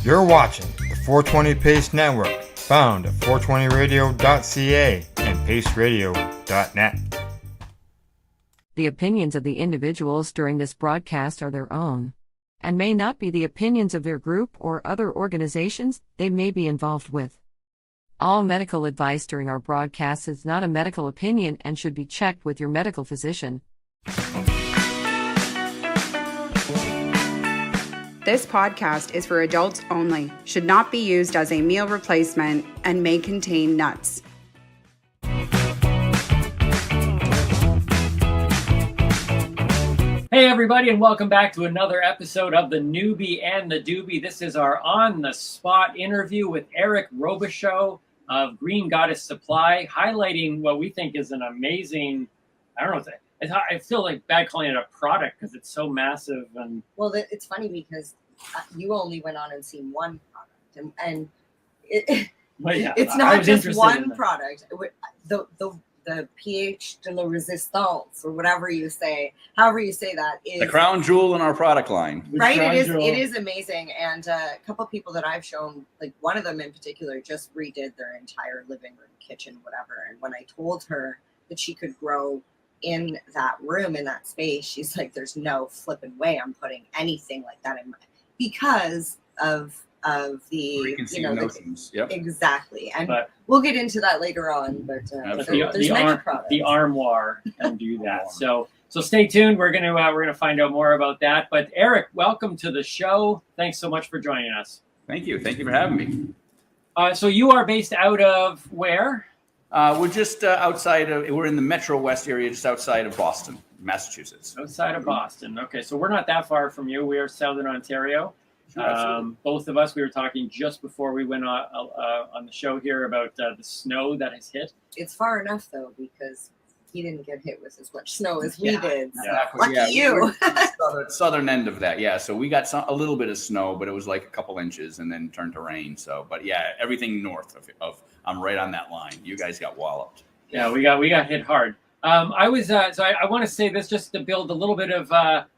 You're watching the 420 Pace Network, found at 420radio.ca and paceradio.net. The opinions of the individuals during this broadcast are their own, and may not be the opinions of their group or other organizations they may be involved with. All medical advice during our broadcast is not a medical opinion and should be checked with your medical physician. This podcast is for adults only, should not be used as a meal replacement, and may contain nuts. Hey everybody, and welcome back to another episode of the Noobie and the Doobie. This is our on-the-spot interview with Aire Robichaud of Green Goddess Supply, highlighting what we think is an amazing, I feel like bad calling it a product because it's so massive. And well, it's funny because you only went on and seen one product, and it's not just one product. The pH de la resistance, or whatever you say, however you say that, is the crown jewel in our product line. Right, it is amazing. And a couple of people that I've shown, like one of them in particular, just redid their entire living room, kitchen, whatever. And when I told her that she could grow in that room, in that space, she's like, "There's no flipping way I'm putting anything like that in my," because of the notions. Yep. Exactly. And we'll get into that later on, but there's many products. The Armoire can do that. So stay tuned. We're gonna find out more about that. But Aire, welcome to the show. Thanks so much for joining us. Thank you for having me. So you are based out of where? We're just we're in the Metro West area, just outside of Boston, Massachusetts. Outside of Boston. Okay, so we're not that far from you. We are Southern Ontario. Both of us, we were talking just before we went on the show here about the snow that has hit. It's far enough though, because he didn't get hit with as much snow as we did. So. Exactly. Lucky you. Southern end of that, yeah. So we got a little bit of snow, but it was like a couple inches, and then turned to rain. So, but yeah, everything north of I'm right on that line. You guys got walloped. Yeah, we got hit hard. I want to say this just to build a little bit of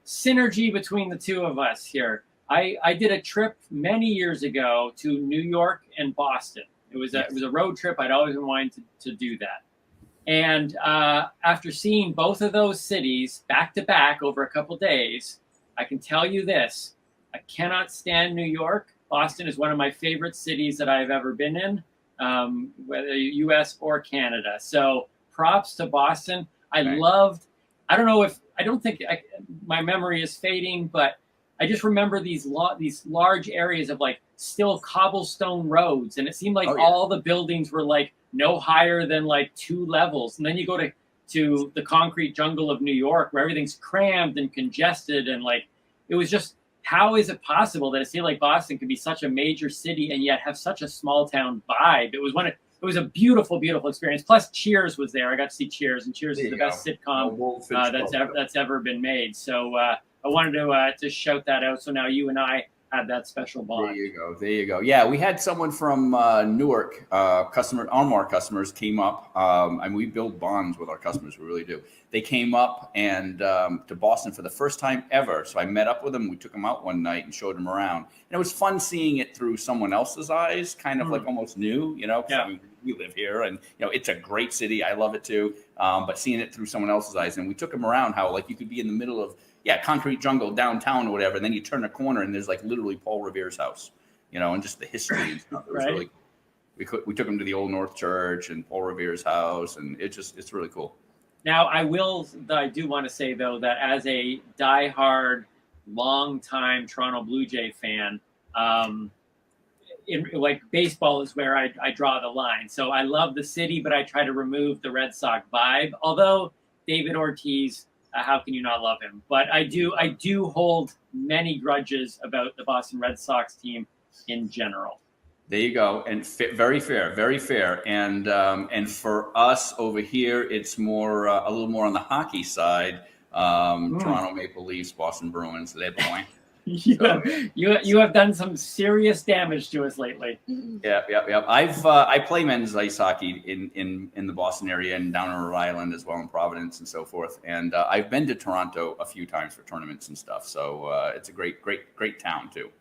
synergy between the two of us here. I did a trip many years ago to New York and Boston. It was a road trip. I'd always been wanting to do that. And after seeing both of those cities back to back over a couple days, I can tell you this: I cannot stand New York. Boston is one of my favorite cities that I've ever been in, whether U.S. or Canada. So props to Boston. I don't think my memory is fading, but I just remember these large areas of like still cobblestone roads, and it seemed like all the buildings were like no higher than like 2 levels. And then you go to the concrete jungle of New York, where everything's crammed and congested, and like it was just, how is it possible that a city like Boston could be such a major city and yet have such a small town vibe? It was a beautiful, beautiful experience. Plus, Cheers was there. I got to see Cheers, and Cheers is the best sitcom that's ever been made. So I wanted to shout that out. So now you and I have that special bond. There you go. Yeah, we had someone from Newark, Armoire customers came up. And we build bonds with our customers. We really do. They came up and to Boston for the first time ever. So I met up with them. We took them out one night and showed them around. And it was fun seeing it through someone else's eyes, kind of like almost new, Yeah. I mean, we live here, and it's a great city. I love it too. But seeing it through someone else's eyes, and we took them around how like you could be in the middle of concrete jungle downtown or whatever, and then you turn a corner and there's like literally Paul Revere's house, and just the history and stuff. It was really cool. We took them to the Old North Church and Paul Revere's house, and it's really cool. Now I do want to say though that as a diehard, longtime Toronto Blue Jay fan, like baseball is where I draw the line. So I love the city, but I try to remove the Red Sox vibe. Although David Ortiz, how can you not love him? But I do hold many grudges about the Boston Red Sox team in general. There you go, and very fair, very fair. And for us over here, it's more a little more on the hockey side. Toronto Maple Leafs, Boston Bruins, they're point. You have done some serious damage to us lately. Yeah. I play men's ice hockey in the Boston area and down in Rhode Island as well, in Providence and so forth. And I've been to Toronto a few times for tournaments and stuff. So it's a great town too.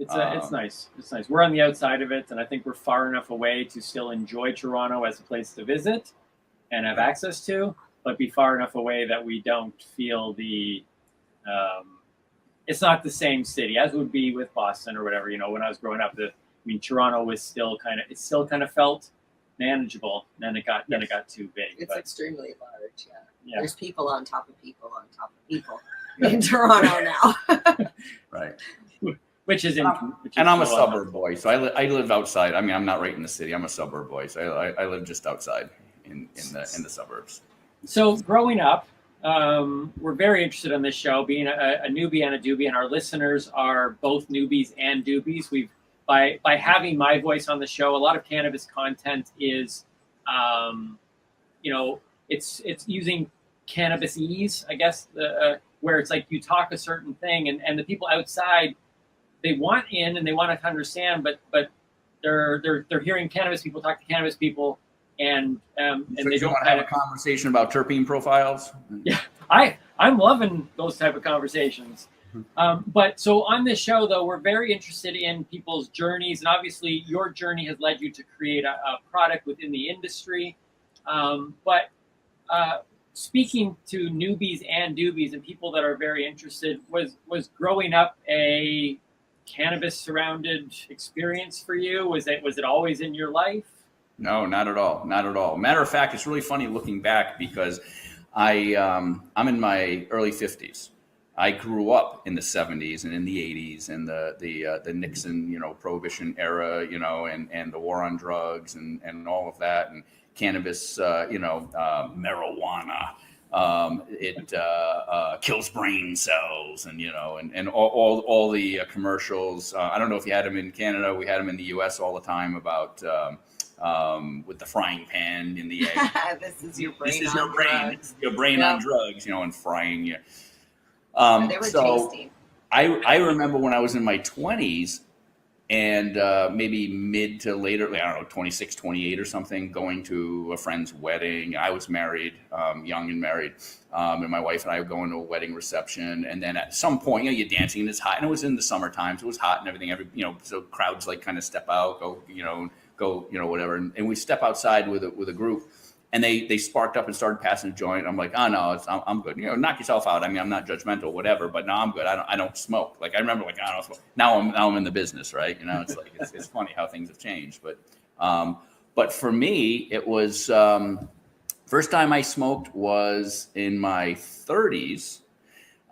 It's nice. It's nice. We're on the outside of it, and I think we're far enough away to still enjoy Toronto as a place to visit and have access to, but be far enough away that we don't feel the. It's not the same city as would be with Boston or whatever. When I was growing up, Toronto was still kind of felt manageable. Then it got too big. It's extremely large. Yeah. There's people on top of people on top of people in Toronto now. Right. Which is and I'm a suburb boy, so I live outside. I mean, I'm not right in the city. I'm a suburb boy, so I live just outside in the suburbs. So growing up, we're very interested in this show, being a newbie and a doobie, and our listeners are both newbies and doobies. By having my voice on the show, a lot of cannabis content is, it's using cannabis-ese, I guess, where it's like you talk a certain thing, and the people outside, they want in and they want to understand, but they're hearing cannabis people talk to cannabis people, and they don't want to have a conversation about terpene profiles. Yeah, I'm loving those type of conversations. But so on this show, though, we're very interested in people's journeys, and obviously your journey has led you to create a product within the industry. But speaking to newbies and doobies and people that are very interested, was growing up a cannabis surrounded experience for you? Was it always in your life? No, not at all. Not at all. Matter of fact, it's really funny looking back because I'm in my early 50s. I grew up in the 70s and in the 80s and the Nixon, Prohibition era, and the war on drugs and all of that, and cannabis, marijuana. It kills brain cells, and all the commercials. I don't know if you had them in Canada. We had them in the U.S. all the time about with the frying pan in the egg. This is your brain. This is on your brain. drugs. Your brain on drugs, and frying you. They were tasty. I remember when I was in my 20s and maybe mid to later, 26, 28 or something, going to a friend's wedding. I was married, young and married, and my wife and I were going to a wedding reception. And then at some point, you're dancing and it's hot, and it was in the summertime, so it was hot and everything. So crowds kind of step out, go, whatever. And we step outside with a group. And they sparked up and started passing a joint. I'm like, oh no, I'm good. Knock yourself out. I mean, I'm not judgmental, whatever. But no, I'm good. I don't smoke. Like I remember, I don't smoke. Now I'm in the business, right? It's like it's funny how things have changed. But for me, it was first time I smoked was in my 30s.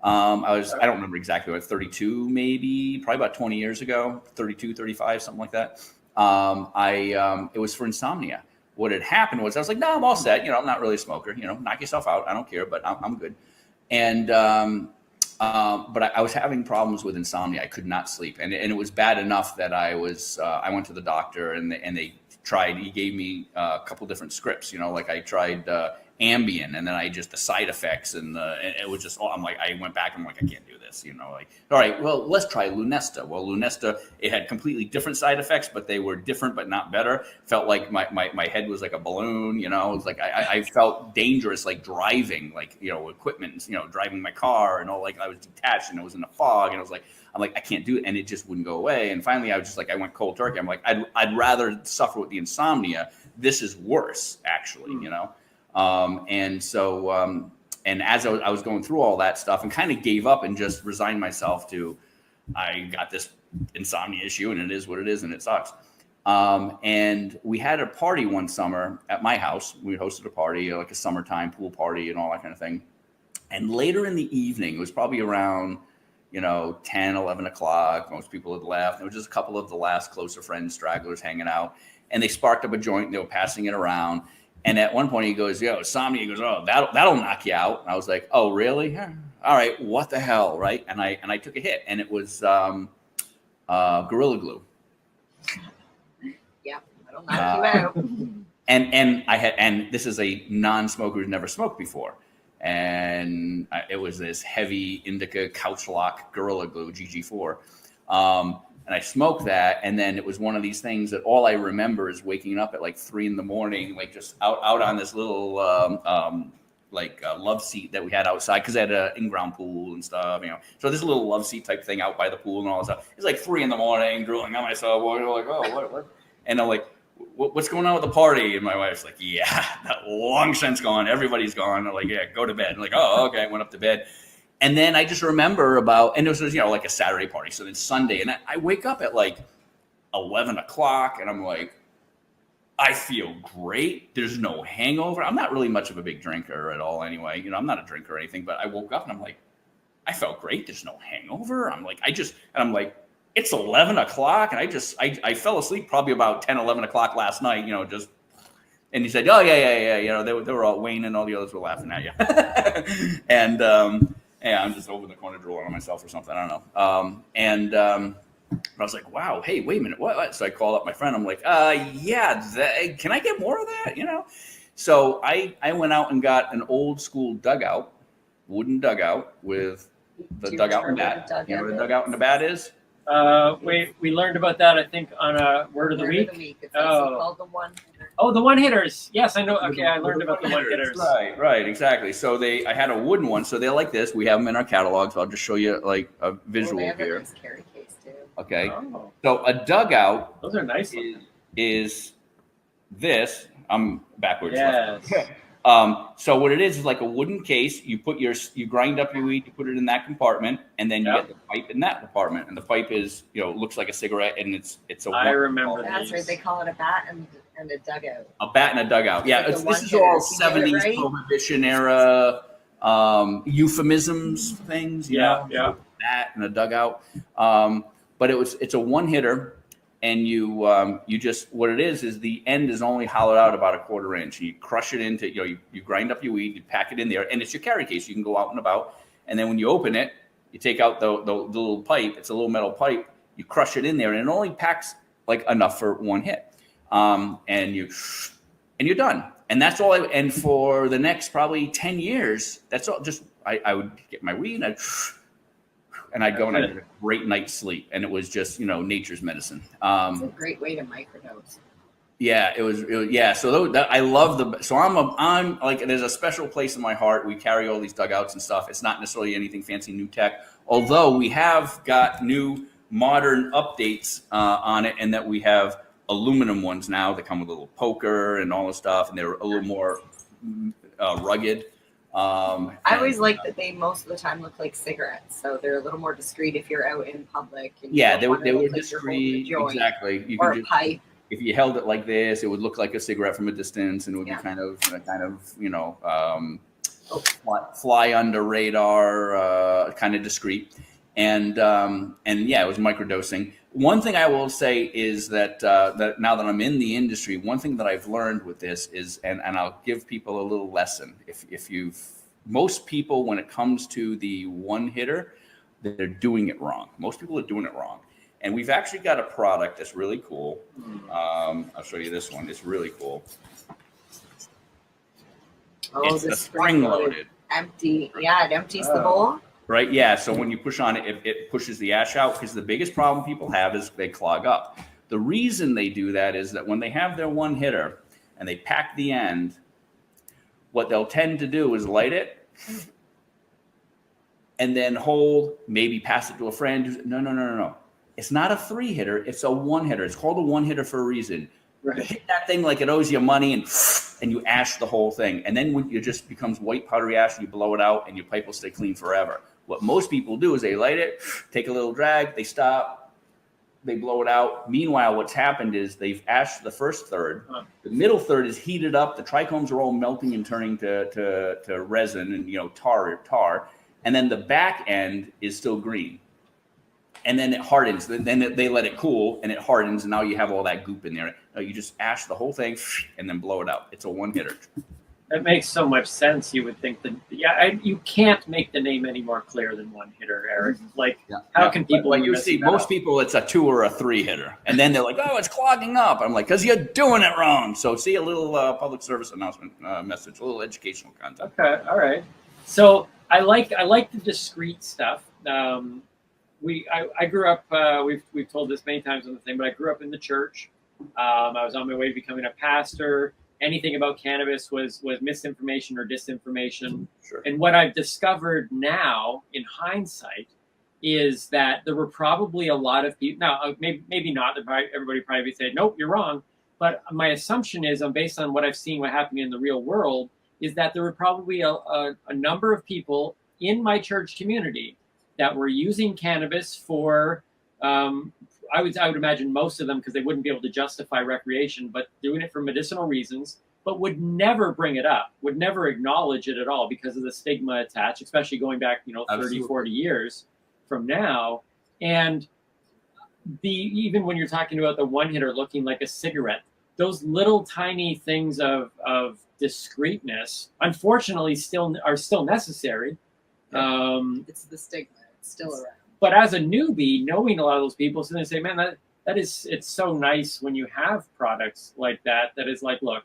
I don't remember exactly, but 32 maybe, probably about 20 years ago, 32, 35, something like that. It was for insomnia. What had happened was I was like, no, I'm all set. I'm not really a smoker. Knock yourself out. I don't care, but I'm good. And but I was having problems with insomnia. I could not sleep, and it was bad enough that I went to the doctor, and they tried. He gave me a couple different scripts. I tried Ambien, and then the side effects, and it was just. I'm like, I went back. I'm like, I can't do this. All right, well, let's try Lunesta. Well, Lunesta, it had completely different side effects, but they were different, but not better. Felt like my head was like a balloon. It was like I felt dangerous, like driving, equipment, driving my car, and all. Like I was detached, and it was in the fog, and I'm like, I can't do it, and it just wouldn't go away. And finally, I was just like, I went cold turkey. I'm like, I'd rather suffer with the insomnia. This is worse, actually, And so, and as I was going through all that stuff and kind of gave up and just resigned myself to, I got this insomnia issue and it is what it is and it sucks. And we had a party one summer at my house. We hosted a party, like a summertime pool party and all that kind of thing. And later in the evening, it was probably around, 10, 11 o'clock. Most people had left. There was just a couple of the last closer friends, stragglers hanging out. And they sparked up a joint and they were passing it around. And at one point he goes, insomnia. He goes, oh, that'll knock you out. And I was like, oh, really? Yeah. All right. What the hell? Right. And I took a hit, and it was Gorilla Glue. Yeah. That'll knock you out. And this is a non-smoker who's never smoked before. And it was this heavy indica couch lock Gorilla Glue, GG4. And I smoked that, and then it was one of these things that all I remember is waking up at like 3 a.m, like just out on this little love seat that we had outside because I had an in-ground pool and stuff, So this little love seat type thing out by the pool and all that stuff. It's like 3 a.m, drooling on myself. Like, oh, what? And I'm like, what's going on with the party? And my wife's like, yeah, that long since gone. Everybody's gone. I'm like, yeah, go to bed. I'm like, oh, okay. I went up to bed. And then I just remember and it was, like a Saturday party. So then Sunday, and I wake up at like 11 o'clock and I'm like, I feel great. There's no hangover. I'm not really much of a big drinker at all anyway. I'm not a drinker or anything, but I woke up and I'm like, I felt great. There's no hangover. I'm like, it's 11 o'clock. And I fell asleep probably about 10, 11 o'clock last night, and he said, oh, yeah. They were all, Wayne and all the others were laughing at you. And I'm just over the corner drooling on myself or something. I don't know. I was like, wow, hey, wait a minute, what? So I called up my friend. I'm like, can I get more of that? So I went out and got an old school dugout, wooden dugout with the dugout and bat. You know what a dugout and a bat is? We learned about that, I think, on a Word of the Week. It's also called the one hitter. Oh, the one hitters. Yes, I know. Okay, I learned about the one hitters. Right, exactly. So I had a wooden one. So they're like this. We have them in our catalog. So I'll just show you like a visual they have here. A nice carry case too. Okay. Oh. So a dugout. Those are nice. Is this? I'm backwards. Yes. So what it is like a wooden case. You grind up your weed, you put it in that compartment, and then you get the pipe in that compartment. And the pipe is, looks like a cigarette, and it's a. I remember that. That's right. They call it a bat and a dugout. A bat and a dugout. Yeah, Like this is all 70s Prohibition era euphemisms things. Yeah. Bat and a dugout. But it's a one hitter. And you just, what it is the end is only hollowed out about a 1/4 inch. You crush it into, you grind up your weed, you pack it in there, and it's your carry case. You can go out and about. And then when you open it, you take out the little pipe. It's a little metal pipe. You crush it in there, and it only packs like enough for one hit. And you're done. And that's all. And for the next probably 10 years, that's all. Just I would get my weed and I'd go and I'd get a great night's sleep, and it was just nature's medicine. It's a great way to microdose. Yeah, it was. Yeah, so I love So I'm like, there's a special place in my heart. We carry all these dugouts and stuff. It's not necessarily anything fancy, new tech, although we have got new modern updates on it, and that we have aluminum ones now that come with a little poker and all this stuff, and they're a little more rugged. I always like that they most of the time look like cigarettes, so they're a little more discreet if you're out in public. And they were discreet. Exactly. You or a pipe. If you held it like this, it would look like a cigarette from a distance, and it would be kind of fly under radar, kind of discreet. And it was microdosing. One thing I will say is that now that I'm in the industry, one thing that I've learned with this is, and I'll give people a little lesson. Most people, when it comes to the one hitter, they're doing it wrong. Most people are doing it wrong. And we've actually got a product that's really cool. I'll show you this one. It's really cool. Oh, it's a spring loaded. Empty. Yeah, it empties the bowl. Right, yeah. So when you push on it, it pushes the ash out, because the biggest problem people have is they clog up. The reason they do that is that when they have their one hitter and they pack the end, what they'll tend to do is light it and then hold, maybe pass it to a friend. No. It's not a 3-hitter. It's a 1-hitter. It's called a 1-hitter for a reason. Right. You hit that thing like it owes you money, and you ash the whole thing. And then when it just becomes white powdery ash, you blow it out, and your pipe will stay clean forever. What most people do is they light it, take a little drag, they stop, they blow it out. Meanwhile, what's happened is they've ashed the first third. The middle third is heated up. The trichomes are all melting and turning to resin and tar. And then the back end is still green. And then it hardens. Then they let it cool, and it hardens, and now you have all that goop in there. You just ash the whole thing and then blow it out. It's a 1-hitter. That makes so much sense. You would think that, you can't make the name any more clear than 1-hitter, Eric. Like, how can people? Well, you see, most people, it's a 2 or a 3-hitter, and then they're like, "Oh, it's clogging up." I'm like, "Because you're doing it wrong." So, see a little public service announcement message, a little educational content. Okay, all right. So I like the discreet stuff. I grew up. We've told this many times on the thing, but I grew up in the church. I was on my way to becoming a pastor. anything about cannabis was misinformation or disinformation. Sure. And what I've discovered now in hindsight is that there were probably a lot of people. Now, maybe not. Everybody probably say, nope, you're wrong. But my assumption is, based on what I've seen, what happened in the real world, is that there were probably a number of people in my church community that were using cannabis for, I would imagine most of them, because they wouldn't be able to justify recreation, but doing it for medicinal reasons, but would never bring it up, would never acknowledge it at all because of the stigma attached, especially going back, 30, Absolutely. 40 years from now. And even when you're talking about the one hitter looking like a cigarette, those little tiny things of discreetness, unfortunately, are still necessary. It's the stigma. It's still around. But as a newbie, knowing a lot of those people, so they say, man, it's so nice when you have products like that. That is like, look,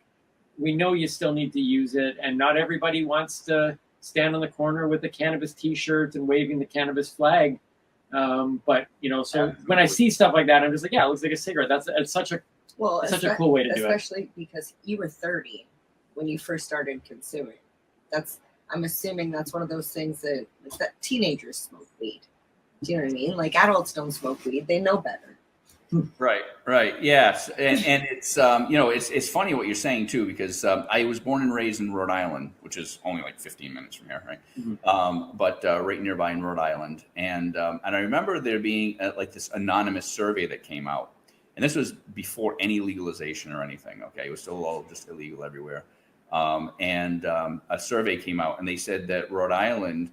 we know you still need to use it, and not everybody wants to stand on the corner with a cannabis T-shirt and waving the cannabis flag. But so when I see stuff like that, I'm just like, yeah, it looks like a cigarette. It's such a cool way to do it. Especially because you were 30 when you first started consuming. I'm assuming that's one of those things that teenagers smoke weed. Do you know what I mean? Like, adults don't smoke weed; they know better. Right. Yes, and it's it's funny what you're saying too, because I was born and raised in Rhode Island, which is only like 15 minutes from here, right? Mm-hmm. But right nearby in Rhode Island, and I remember there being like this anonymous survey that came out, and this was before any legalization or anything. Okay, it was still all just illegal everywhere, and a survey came out, and they said that Rhode Island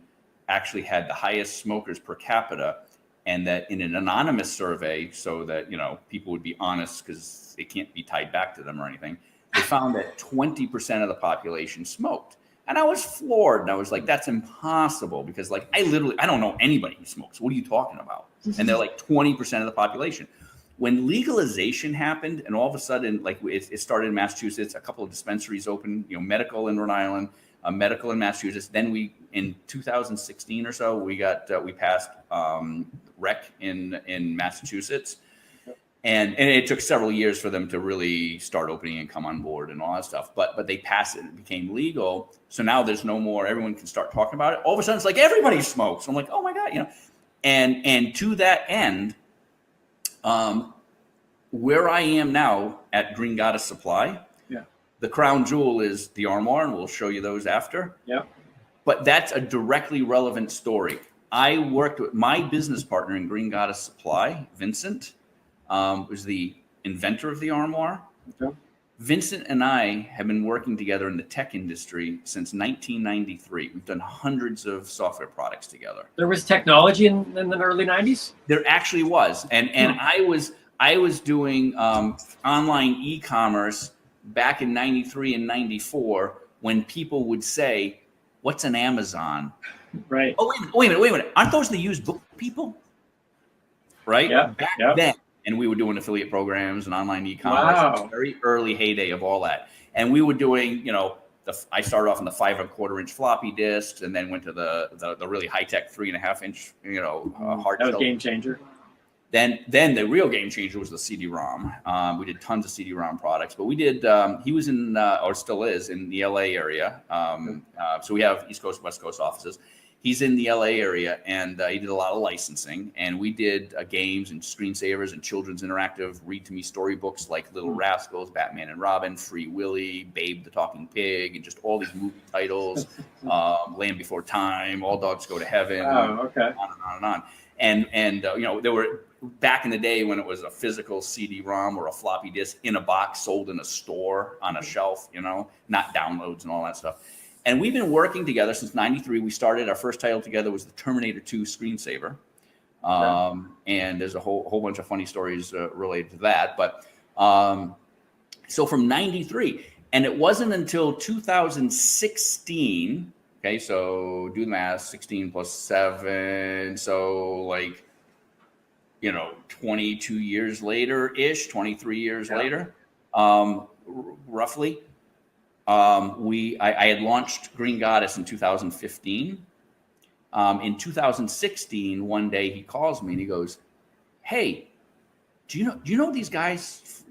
actually had the highest smokers per capita, and that in an anonymous survey, so that people would be honest because it can't be tied back to them or anything, they found that 20% of the population smoked. And I was floored, and I was like, that's impossible, because like I don't know anybody who smokes. What are you talking about? And they're like 20% of the population. When legalization happened, and all of a sudden, like it started in Massachusetts, a couple of dispensaries opened, medical in Rhode Island, medical in Massachusetts. Then in 2016 or so, we passed rec in Massachusetts, and it took several years for them to really start opening and come on board and all that stuff. But they passed it; it became legal. So now there's no more. Everyone can start talking about it. All of a sudden, it's like everybody smokes. I'm like, oh my god, And to that end, where I am now at Green Goddess Supply. The crown jewel is the Armoire, and we'll show you those after. Yeah. But that's a directly relevant story. I worked with my business partner in Green Goddess Supply, Vincent, was the inventor of the Armoire. Okay. Vincent and I have been working together in the tech industry since 1993. We've done hundreds of software products together. There was technology in the early 90s? There actually was. And I was doing online e-commerce back in 93 and 94, when people would say, what's an Amazon? Right. Oh, wait a minute. Aren't those the used book people? Right? Yeah. Back then. And we were doing affiliate programs and online e-commerce. Wow. Very early heyday of all that. And we were doing, I started off on the 5.25 inch floppy disks, and then went to the really high-tech 3.5 inch, hard. That was game changer. Then the real game changer was the CD-ROM. We did tons of CD-ROM products, but we did. He was in, or still is, in the LA area. So we have East Coast, West Coast offices. He's in the LA area, and he did a lot of licensing. And we did games and screensavers and children's interactive read-to-me storybooks like Little Rascals, Batman and Robin, Free Willy, Babe the Talking Pig, and just all these movie titles, Land Before Time, All Dogs Go to Heaven, on and on and on. And there were, back in the day when it was a physical CD-ROM or a floppy disk in a box sold in a store on a shelf, not downloads and all that stuff. And we've been working together since 93. We started, our first title together was the Terminator 2 screensaver. And there's a whole bunch of funny stories related to that. But so from 93, and it wasn't until 2016. Okay, so do the math, 16 plus 7. So 22 years later-ish, 23 years later, roughly. I had launched Green Goddess in 2015. In 2016, one day he calls me and he goes, hey, do you know these guys?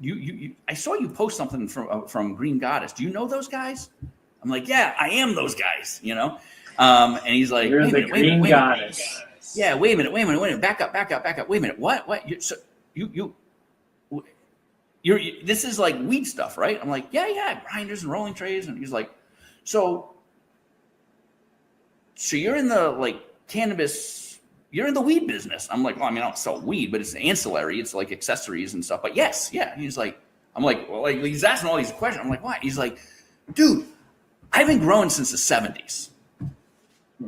I saw you post something from Green Goddess. Do you know those guys? I'm like, yeah, I am those guys, you know? And he's like, You're the Green Goddess. Yeah, wait a minute. Back up. Wait a minute. What? You're this is like weed stuff, right? I'm like, yeah, grinders and rolling trays. And he's like, so you're in the like cannabis, you're in the weed business. I'm like, well, I mean, I don't sell weed, but it's ancillary. It's like accessories and stuff. But yes, yeah. He's like, I'm like, well, like he's asking all these questions. I'm like, what? He's like, dude, I've been growing since the 70s.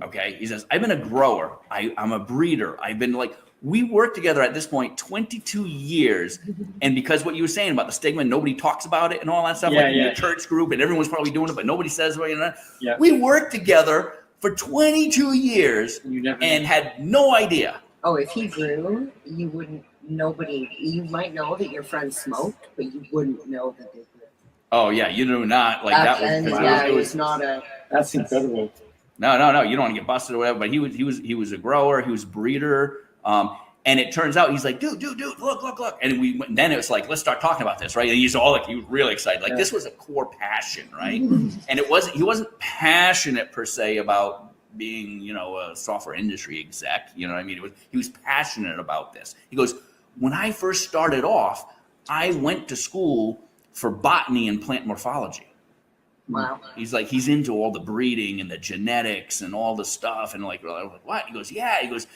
Okay. He says, I've been a grower. I'm a breeder. I've been like, we worked together at this point 22 years. And because what you were saying about the stigma, nobody talks about it and all that stuff, like in your church group, and everyone's probably doing it, but nobody says, well, you know, we worked together for 22 years and had no idea. Oh, if he grew, you wouldn't, you might know that your friend smoked, but you wouldn't know that they grew. Oh yeah. You do not like that. It was not a, that's incredible. No. You don't want to get busted or whatever, but he was a grower. He was a breeder. And it turns out he's like, dude, look. And then it was like, let's start talking about this, right? And he's all like, he was really excited. Like this was a core passion, right? And he wasn't passionate per se about being, you know, a software industry exec. You know what I mean? He was passionate about this. He goes, when I first started off, I went to school for botany and plant morphology. wow. He's like, he's into all the breeding and the genetics and all the stuff. And like, what? He goes, yeah. He goes,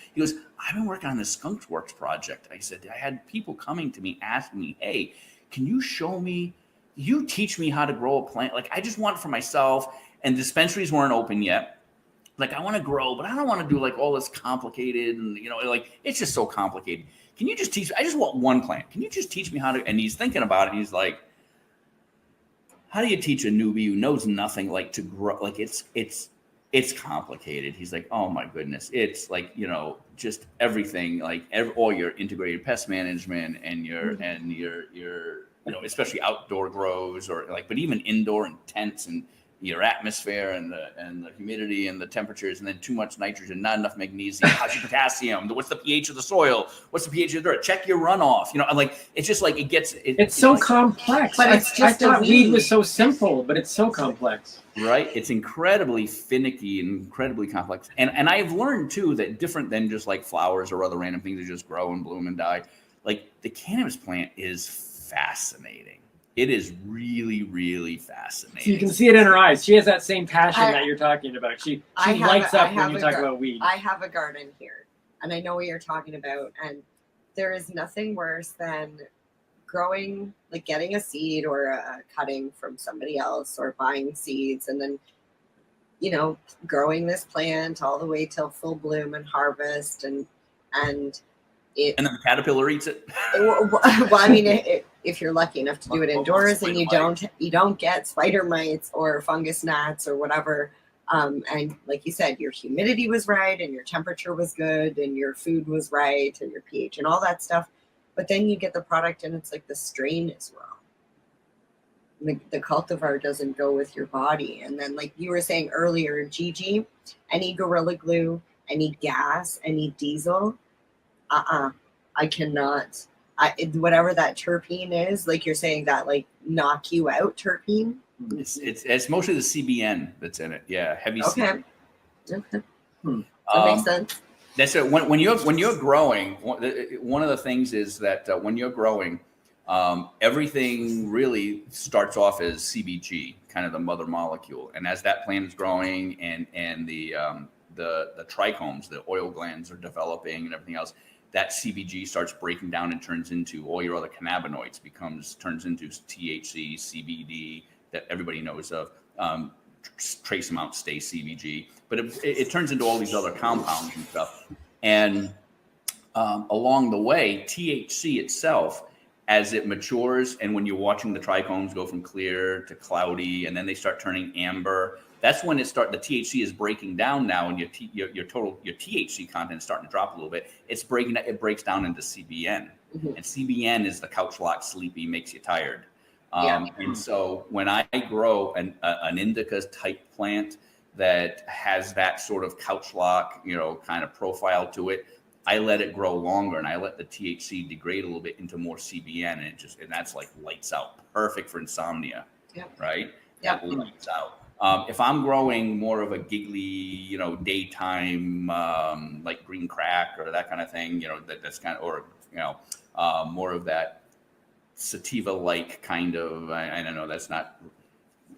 I've been working on this Skunk Works project. I said, I had people coming to me asking me, hey, can you show me, you teach me how to grow a plant? Like, I just want it for myself. And dispensaries weren't open yet. Like, I want to grow, but I don't want to do like all this complicated. And, you know, like, it's just so complicated. Can you just teach me? I just want one plant. Can you just teach me how to? And he's thinking about it. And he's like, how do you teach a newbie who knows nothing like to grow? Like it's complicated. He's like, oh my goodness. It's like, you know, just everything, like all your integrated pest management and your, you know, especially outdoor grows or like, but even indoor and tents and your atmosphere and the humidity and the temperatures, and then too much nitrogen, not enough magnesium, how's your potassium, what's the pH of the soil, what's the pH of the dirt, check your runoff, you know, like it's just like it's so complex. But I thought weed was so simple, but it's so complex. Right? It's incredibly finicky and incredibly complex. And I've learned too that different than just like flowers or other random things that just grow and bloom and die, like the cannabis plant is fascinating. It is really, really fascinating. So you can see it in her eyes. She has that same passion that you're talking about. She lights up when you talk about weed. I have a garden here, and I know what you're talking about. And there is nothing worse than growing, like getting a seed or a cutting from somebody else or buying seeds and then, you know, growing this plant all the way till full bloom and harvest and then the caterpillar eats it. Well, I mean, if you're lucky enough to do it indoors and you don't get spider mites or fungus gnats or whatever, and like you said, your humidity was right and your temperature was good and your food was right and your pH and all that stuff, but then you get the product and it's like the strain is wrong. The cultivar doesn't go with your body. And then, like you were saying earlier, Gigi, any Gorilla Glue, any gas, any diesel, I cannot. Whatever that terpene is, like you're saying, that like knock you out terpene. It's mostly the CBN that's in it. Yeah, heavy. Okay. CBN. Okay. That makes sense. That's it. When you're growing, one of the things is that when you're growing, everything really starts off as CBG, kind of the mother molecule, and as that plant is growing and the trichomes, the oil glands are developing and everything else, that CBG starts breaking down and turns into all your other cannabinoids, turns into THC, CBD that everybody knows of, trace amounts stay CBG, but it turns into all these other compounds and stuff. And along the way, THC itself, as it matures, and when you're watching the trichomes go from clear to cloudy, and then they start turning amber, that's when the THC is breaking down now, and your THC content is starting to drop a little bit. It breaks down into CBN, and CBN is the couch lock, sleepy, makes you tired. And so when I grow an indica type plant that has that sort of couch lock, you know, kind of profile to it, I let it grow longer, and I let the THC degrade a little bit into more CBN, and that's like lights out, perfect for insomnia, right? Yep. That lights out. If I'm growing more of a giggly, daytime, like green crack or that kind of thing, that's kind of, or more of that sativa-like kind of. I don't know. That's not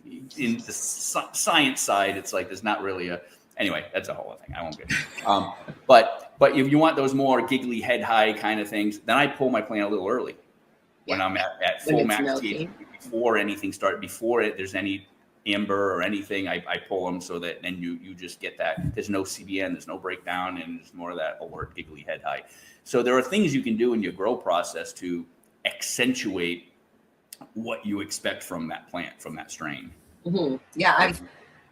in the science side. It's like there's not really a. Anyway, that's a whole other thing. I won't get. But if you want those more giggly head high kind of things, then I pull my plant a little early when I'm at full max THC before anything starts. Before there's any amber or anything, I pull them so that then you just get that. There's no CBN, there's no breakdown, and there's more of that alert giggly head high. So there are things you can do in your grow process to accentuate what you expect from that plant, from that strain. Mm-hmm. Yeah,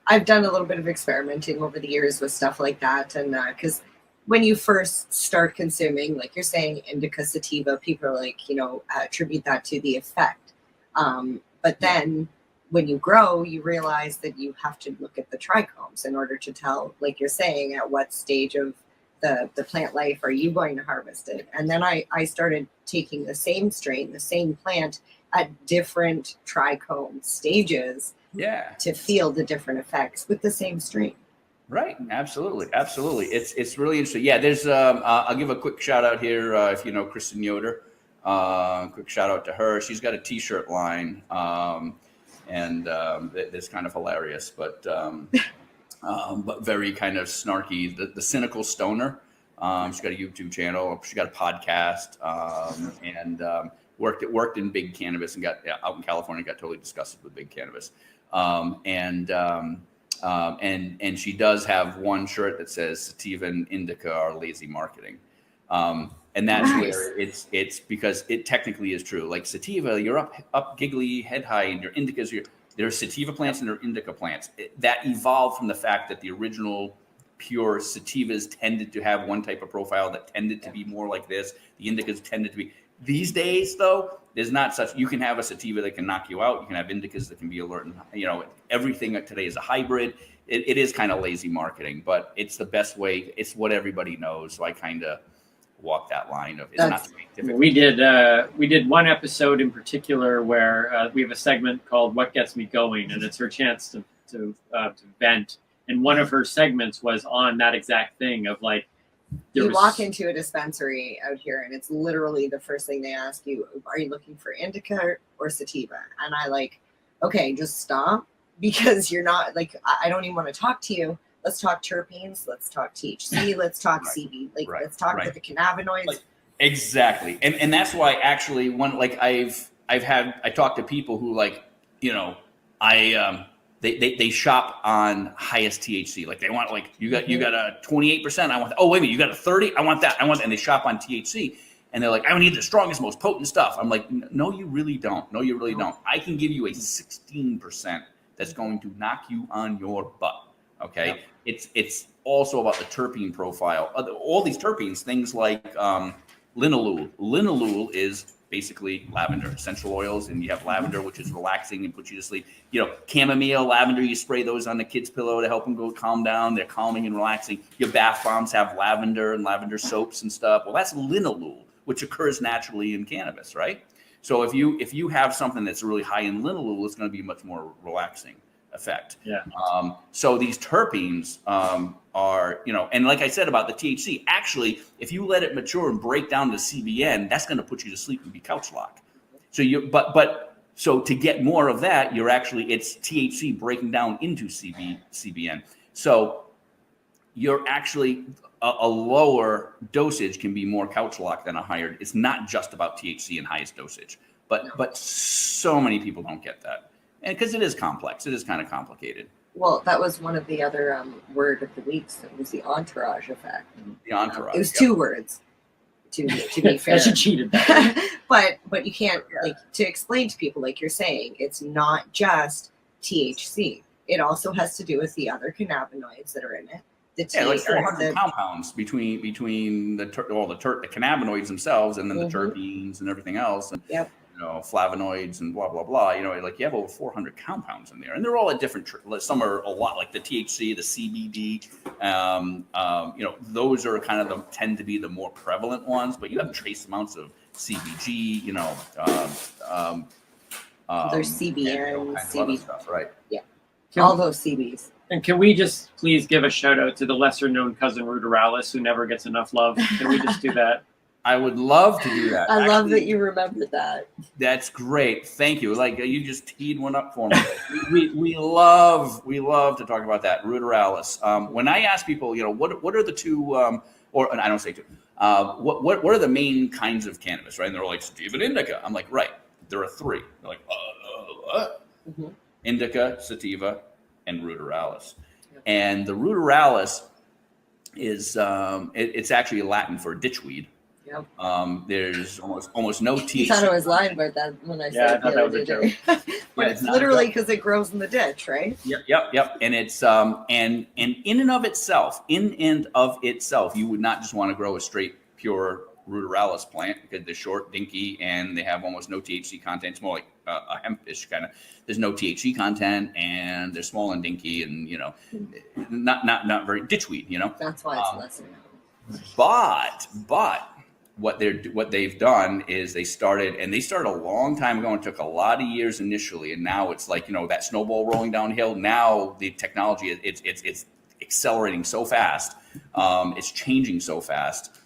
I've done a little bit of experimenting over the years with stuff like that, and because when you first start consuming, like you're saying, indica sativa, people are like, attribute that to the effect. But then when you grow, you realize that you have to look at the trichomes in order to tell, like you're saying, at what stage of the plant life are you going to harvest it. And then I started taking the same strain, the same plant at different trichome stages to feel the different effects with the same strain. Right. Absolutely. It's really interesting. Yeah. There's I'll give a quick shout out here. If you know Kristen Yoder, quick shout out to her. She's got a t-shirt line. And it's kind of hilarious, but very kind of snarky. The Cynical Stoner. She's got a YouTube channel. She got a podcast, and worked in big cannabis and got out in California. Got totally disgusted with big cannabis, and she does have one shirt that says sativa and indica are lazy marketing. And that's where it's because it technically is true. Like sativa, you're up giggly head high, and your indicas, there are sativa plants and there are indica plants. That evolved from the fact that the original pure sativas tended to have one type of profile that tended to be more like this. The indicas tended to be. These days, though, there's not such. You can have a sativa that can knock you out. You can have indicas that can be alert. And, everything today is a hybrid. It is kind of lazy marketing, but it's the best way. It's what everybody knows. So I kind of walk that line of it's not scientific. We did one episode in particular where we have a segment called "What Gets Me Going," and it's her chance to vent. And one of her segments was on that exact thing of like. You walk into a dispensary out here, and it's literally the first thing they ask you: are you looking for indica or sativa? And okay, just stop, because you're not like, I don't even want to talk to you. Let's talk terpenes. Let's talk THC. Let's talk CB. Let's talk about the cannabinoids. Exactly, and that's why actually I talked to people who They shop on highest THC. Like they want, you got a 28%. I want that. Oh, wait a minute, you got a 30. I want that. And they shop on THC, and they're like, I need the strongest, most potent stuff. I'm like, no, you really don't. No, you really don't. I can give you a 16% that's going to knock you on your butt. Okay. Yep. It's also about the terpene profile. All these terpenes, things like linalool. Linalool is basically lavender, essential oils, and you have lavender, which is relaxing and puts you to sleep. Chamomile, lavender, you spray those on the kid's pillow to help them go calm down. They're calming and relaxing. Your bath bombs have lavender and lavender soaps and stuff. Well, that's linalool, which occurs naturally in cannabis, right? So if you have something that's really high in linalool, it's going to be much more relaxing effect. Yeah. So these terpenes are, and like I said about the THC, actually, if you let it mature and break down to CBN, that's going to put you to sleep and be couch locked. So so to get more of that, it's THC breaking down into CBN. So you're actually a lower dosage can be more couch locked than a higher. It's not just about THC and highest dosage, but so many people don't get that. And because it is complex, it is kind of complicated. Well, that was one of the other word of the weeks. It was the entourage effect. The entourage. It was 2 words. To be fair, she cheated. but you can't to explain to people, like you're saying, it's not just THC. It also has to do with the other cannabinoids that are in it. Like 400 compounds between the cannabinoids themselves, and then the terpenes and everything else. And, flavonoids and blah, blah, blah. Like you have over 400 compounds in there, and they're all at different, some are a lot, like the THC, the CBD, those are kind of tend to be the more prevalent ones, but you have trace amounts of CBG, there's CBN, and CB stuff, right? Yeah. All those CBs. And can we just please give a shout out to the lesser known cousin ruderalis who never gets enough love? Can we just do that? I would love to do that. I love that you remembered that. That's great. Thank you. Like you just teed one up for me. we love to talk about that ruderalis. When I ask people, what are the two, or I don't say two. What are the main kinds of cannabis, right? And they're like sativa and indica. I'm like, right. There are three. They're like, Mm-hmm. Indica, sativa, and ruderalis. Yep. And the ruderalis is it's actually Latin for ditchweed. Yep. There's almost no THC. You thought I was lying about that when I said I thought that was a joke. But it's literally because it grows in the ditch, right? Yep. And it's and in and of itself, you would not just want to grow a straight pure ruderalis plant because they're short, dinky, and they have almost no THC content. It's more like a hempish kind of. There's no THC content, and they're small and dinky, and not very ditchweed. That's why it's lesser now. But what they've done is they started a long time ago and took a lot of years initially, and now it's like that snowball rolling downhill. Now the technology it's accelerating so fast, it's changing so fast.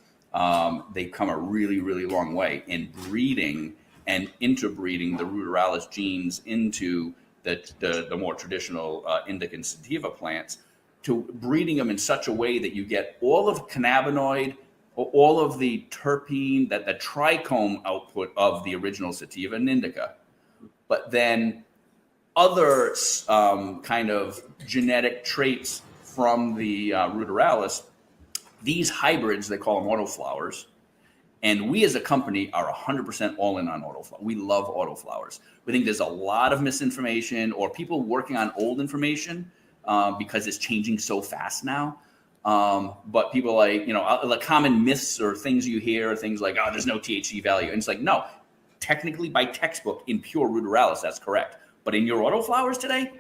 They've come a really, really long way in breeding and interbreeding the ruderalis genes into the more traditional indica and sativa plants, to breeding them in such a way that you get all of cannabinoid, all of the terpene, that the trichome output of the original sativa and indica, but then other kind of genetic traits from the ruderalis. These hybrids, they call them autoflowers. And we as a company are 100% all in on autoflowers. We love autoflowers. We think there's a lot of misinformation or people working on old information because it's changing so fast now. But people like common myths or things you hear, things like, there's no THC value. And it's like, no, technically by textbook in pure ruderalis, that's correct. But in your autoflowers today,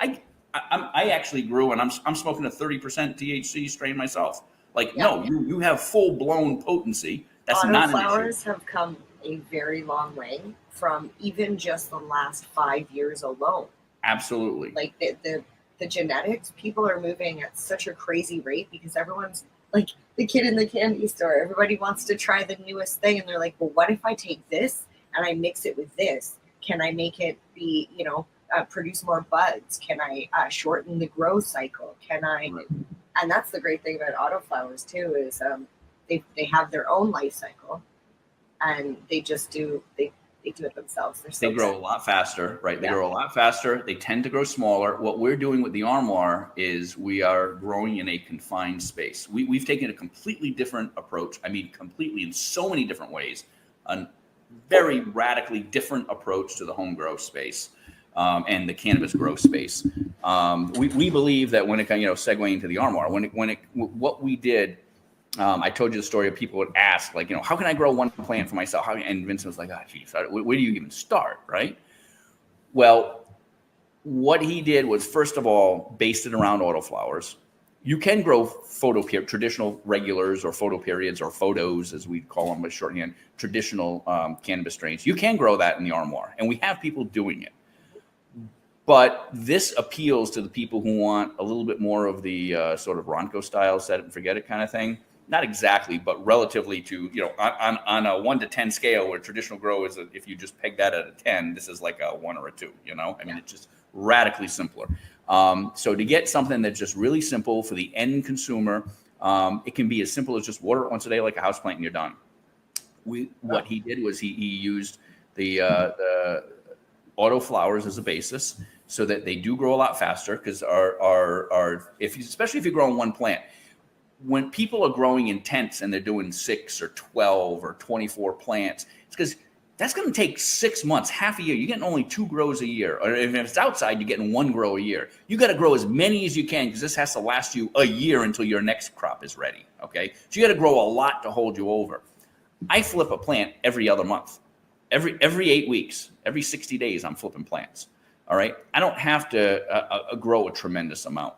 I actually grew and I'm smoking a 30% THC strain myself. Like, no, you have full blown potency. That's not an issue. Autoflowers have come a very long way from even just the last 5 years alone. Absolutely. Like the genetics, people are moving at such a crazy rate because everyone's like the kid in the candy store. Everybody wants to try the newest thing. And they're like, well, what if I take this and I mix it with this? Can I make it be, produce more buds? Can I shorten the grow cycle? Can I? Right. And that's the great thing about autoflowers too, is they have their own life cycle, and they just do they do it themselves. They grow a lot faster, right? They grow a lot faster. They tend to grow smaller. What we're doing with the Armoire is we are growing in a confined space. We've taken a completely different approach. I mean, completely in so many different ways. A very radically different approach to the home grow space. And the cannabis grow space. We believe that when it segueing to the Armoire, what we did, I told you the story of people would ask, like, how can I grow one plant for myself? And Vincent was like, geez, where do you even start, right? Well, what he did was, first of all, based it around autoflowers. You can grow traditional regulars or photoperiod or photos, as we call them by shorthand, traditional cannabis strains. You can grow that in the Armoire, and we have people doing it. But this appeals to the people who want a little bit more of the sort of Ronco style, set it and forget it kind of thing. Not exactly, but relatively to, on a 1 to 10 scale, where traditional grow is, if you just peg that at a 10, this is like a 1 or a 2, I mean, it's just radically simpler. So to get something that's just really simple for the end consumer, it can be as simple as just water it once a day like a houseplant and you're done. What he did was he used the autoflowers as a basis, so that they do grow a lot faster. Because especially if you're growing one plant, when people are growing in tents and they're doing 6 or 12 or 24 plants, it's because that's going to take 6 months, half a year. You're getting only 2 grows a year. Or if it's outside, you're getting 1 grow a year. You got to grow as many as you can, because this has to last you a year until your next crop is ready. Okay, so you got to grow a lot to hold you over. I flip a plant every other month. every 8 weeks, every 60 days, I'm flipping plants. All right. I don't have to grow a tremendous amount.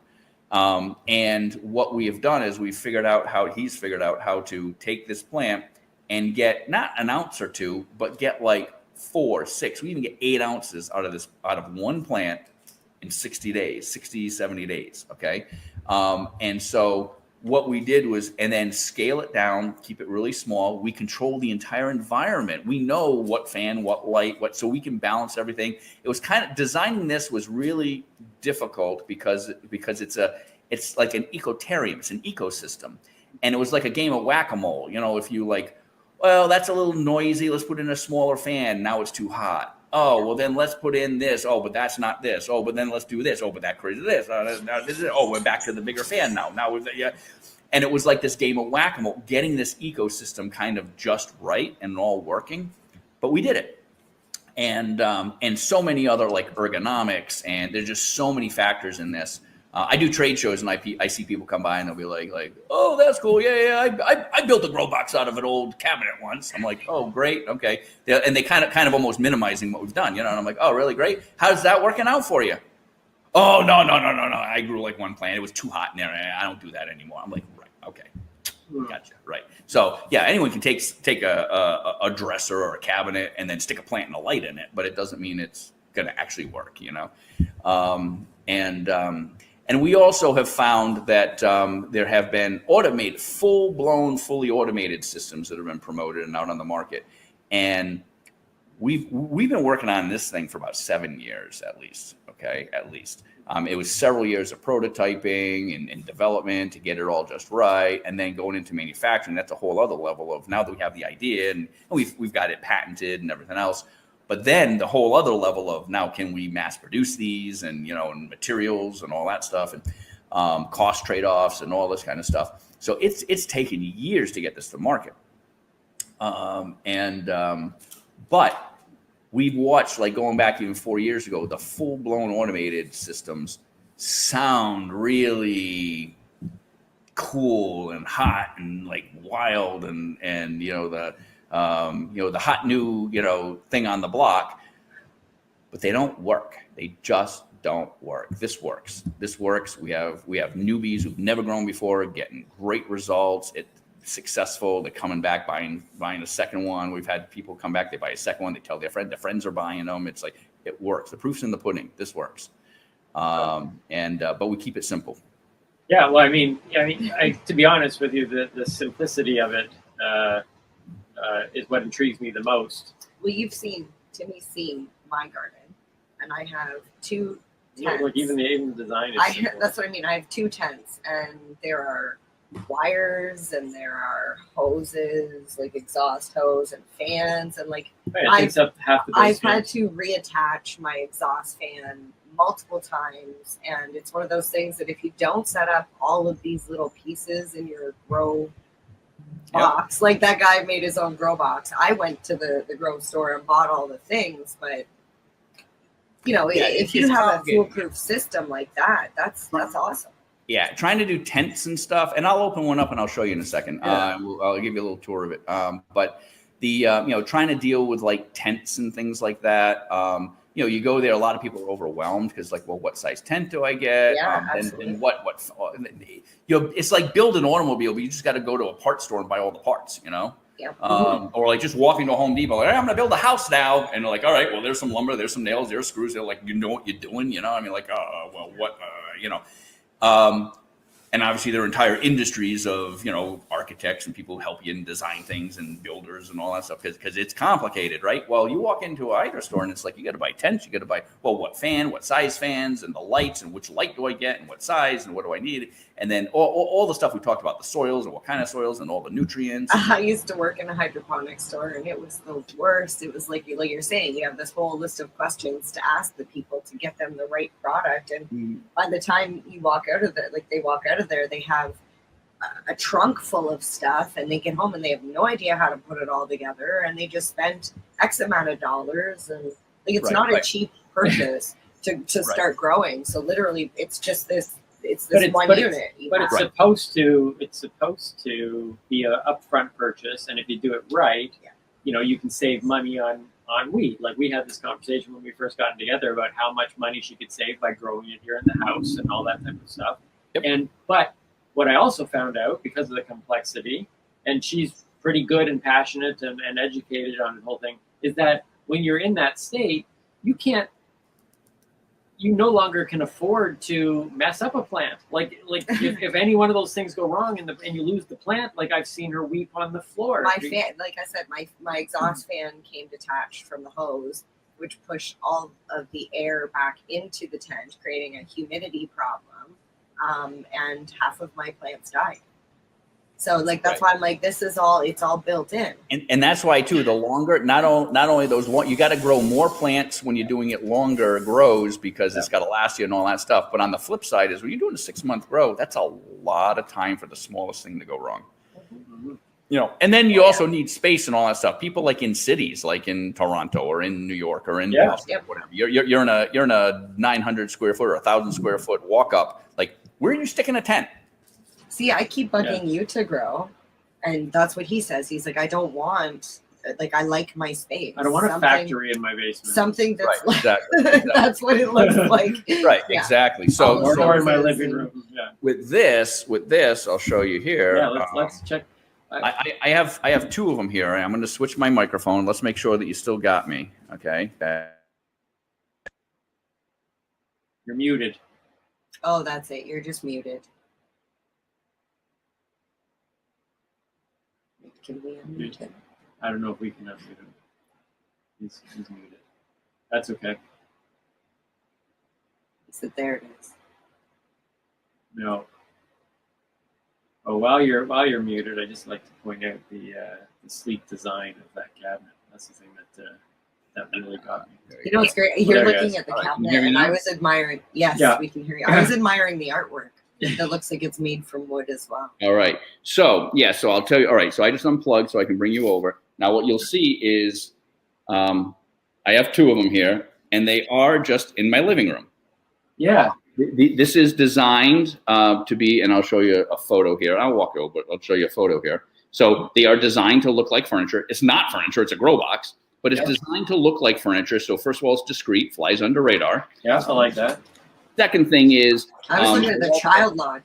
And what we have done is he's figured out how to take this plant and get not an ounce or two, but get like 4, 6, we even get 8 ounces out of one plant in 60 days, 60, 70 days. Okay. And so what we did was, and then scale it down, keep it really small. We control the entire environment. We know what fan, what light, so we can balance everything. It was kind of, designing this was really difficult because it's like an ecotarium, it's an ecosystem. And it was like a game of whack-a-mole. If you like, well, that's a little noisy, let's put in a smaller fan. Now it's too hot. Oh, well, then let's put in this. Oh, but that's not this. Oh, but then let's do this. Oh, but that creates this. Oh, we're back to the bigger fan now. And it was like this game of whack-a-mole, getting this ecosystem kind of just right and all working. But we did it. And so many other like ergonomics, and there's just so many factors in this. I do trade shows, and I see people come by and they'll be like, oh, that's cool. Yeah. I built a grow box out of an old cabinet once. I'm like, oh, great. Okay. And they kind of almost minimizing what we've done, And I'm like, oh, really? Great. How's that working out for you? Oh, no. I grew like one plant. It was too hot in there. I don't do that anymore. I'm like, right. Okay. Gotcha. Right. So yeah, anyone can take a dresser or a cabinet and then stick a plant and a light in it, but it doesn't mean it's going to actually work, And we also have found that there have been fully automated systems that have been promoted and out on the market. And we've been working on this thing for about 7 years at least. Okay, at least. It was several years of prototyping and development to get it all just right, and then going into manufacturing. That's a whole other level of, now that we have the idea and we've got it patented and everything else. But then the whole other level of, now can we mass produce these, and and materials and all that stuff, and cost trade-offs and all this kind of stuff. So it's taken years to get this to market. But we've watched, like going back even 4 years ago, the full-blown automated systems sound really cool and hot and like wild, and the hot new, thing on the block, but they don't work. They just don't work. This works. We have newbies who've never grown before getting great results. It's successful. They're coming back, buying a second one. We've had people come back, they buy a second one, they tell their friends are buying them. It's like, it works. The proof's in the pudding. This works. But we keep it simple. Yeah. Well, to be honest with you, the simplicity of it, is what intrigues me the most. Well, Timmy's seen my garden, and I have 2 tents. Like even the design is that's what I mean. I have 2 tents, and there are wires, and there are hoses, like exhaust hose and fans, and like I've had to reattach my exhaust fan multiple times, and it's one of those things that if you don't set up all of these little pieces in your grow box, like that guy made his own grow box. I went to the grow store and bought all the things, but if you have a foolproof system like that, that's awesome. Yeah, trying to do tents and stuff, and I'll open one up and I'll show you in a second. I'll give you a little tour of it. But the trying to deal with like tents and things like that. You go there, a lot of people are overwhelmed because like, well, what size tent do I get? Yeah, and what it's like build an automobile, but you just got to go to a parts store and buy all the parts, Yeah. Or like just walking to Home Depot, like, hey, I'm going to build a house now. And they're like, all right, well, there's some lumber, there's some nails, there's screws. They're like, you know what you're doing, well, what, and obviously there are entire industries of, architects and people who help you and design things and builders and all that stuff because it's complicated, right? Well, you walk into a Aire store and it's like, you got to buy tents, you got to buy, well, what size fans, and the lights, and which light do I get, and what size, and what do I need? And then all the stuff we talked about, the soils and what kind of soils and all the nutrients. I used to work in a hydroponics store, and it was the worst. It was like you're saying, you have this whole list of questions to ask the people to get them the right product. And by the time you walk out of there, they have a trunk full of stuff, and they get home and they have no idea how to put it all together, and they just spent X amount of dollars, and like, it's not a cheap purchase to start growing. So literally it's just this. It's this one unit. But it's supposed to be an upfront purchase, and if you do it right, you can save money on on weed. Like we had this conversation when we first got together about how much money she could save by growing it here in the house and all that type of stuff. Yep. But what I also found out, because of the complexity, and she's pretty good and passionate and educated on the whole thing, is that when you're in that state, you no longer can afford to mess up a plant. Like if any one of those things go wrong and you lose the plant, like I've seen her weep on the floor. My fan, like I said, my exhaust fan came detached from the hose, which pushed all of the air back into the tent, creating a humidity problem. And half of my plants died. So like that's why I'm like, it's all built in. And that's why too, the longer, not only those long, you got to grow more plants when you're doing it longer grows, because it's got to last you and all that stuff. But on the flip side is when you're doing a 6-month grow, that's a lot of time for the smallest thing to go wrong. You know, and then you also need space and all that stuff. People like in cities, like in Toronto or in New York or in Boston, whatever. You're in a 900 square foot or 1,000 square foot walk up. Like, where are you sticking a tent? See, I keep bugging you to grow, and that's what he says. He's like, I don't want, like, I like my space. I don't want a factory in my basement. Something that's exactly. that's what it looks like. Right, exactly. So, or in my living room. Yeah. With this, I'll show you here. Yeah, let's check. I have 2 of them here. I'm going to switch my microphone. Let's make sure that you still got me. Okay. You're muted. Oh, that's it. You're just muted. Can we unmute him? I don't know if we can unmute him. He's muted. That's okay. There it is. No. Oh, while you're muted, I just like to point out the sleek design of that cabinet. That's the thing that really got me. You know, it's great. You're looking at the cabinet, and I was admiring. Yes, we can hear you. I was admiring the artwork. That looks like it's made from wood as well. All right. So I'll tell you. All right. So I just unplugged so I can bring you over. Now what you'll see is I have 2 of them here, and they are just in my living room. Yeah. This is designed to be, and I'll show you a photo here. I'll walk over, but I'll show you a photo here. So they are designed to look like furniture. It's not furniture. It's a grow box, but it's designed to look like furniture. So first of all, it's discreet, flies under radar. Yeah, I like that. Second thing is, I was looking at the child lock.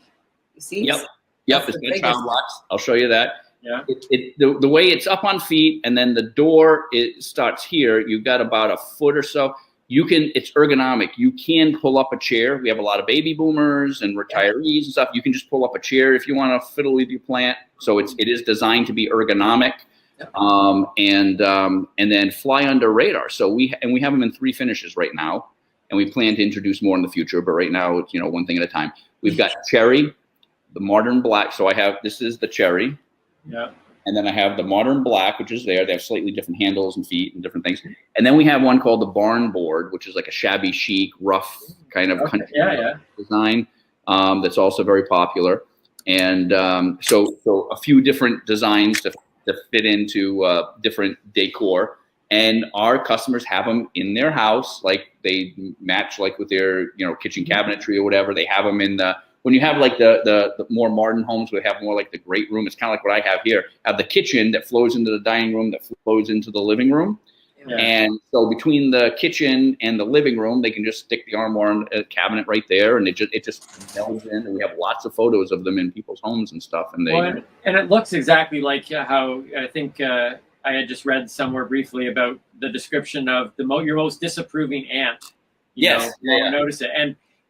You see? Yep. It's got child locks. I'll show you that. Yeah. The way it's up on feet, and then the door it starts here. You've got about a foot or so. It's ergonomic. You can pull up a chair. We have a lot of baby boomers and retirees and stuff. You can just pull up a chair if you want to fiddle with your plant. So it is designed to be ergonomic, and then fly under radar. So we have them in 3 finishes right now. And we plan to introduce more in the future, but right now it's one thing at a time. We've got cherry, the modern black. So this is the cherry. Yeah. And then I have the modern black, which is there. They have slightly different handles and feet and different things. And then we have one called the barn board, which is like a shabby chic, rough kind of country design. That's also very popular. And so a few different designs to fit into different decor. And our customers have them in their house, like they match like with their kitchen cabinetry or whatever. They have them in when you have like the more modern homes, we have more like the great room. It's kind of like what I have here. I have the kitchen that flows into the dining room, that flows into the living room. Yeah. And so between the kitchen and the living room, they can just stick the Armoire cabinet right there, and it just melds in. And we have lots of photos of them in people's homes and stuff. And and it looks exactly like how I think. I had just read somewhere briefly about the description of your most disapproving aunt. You notice it,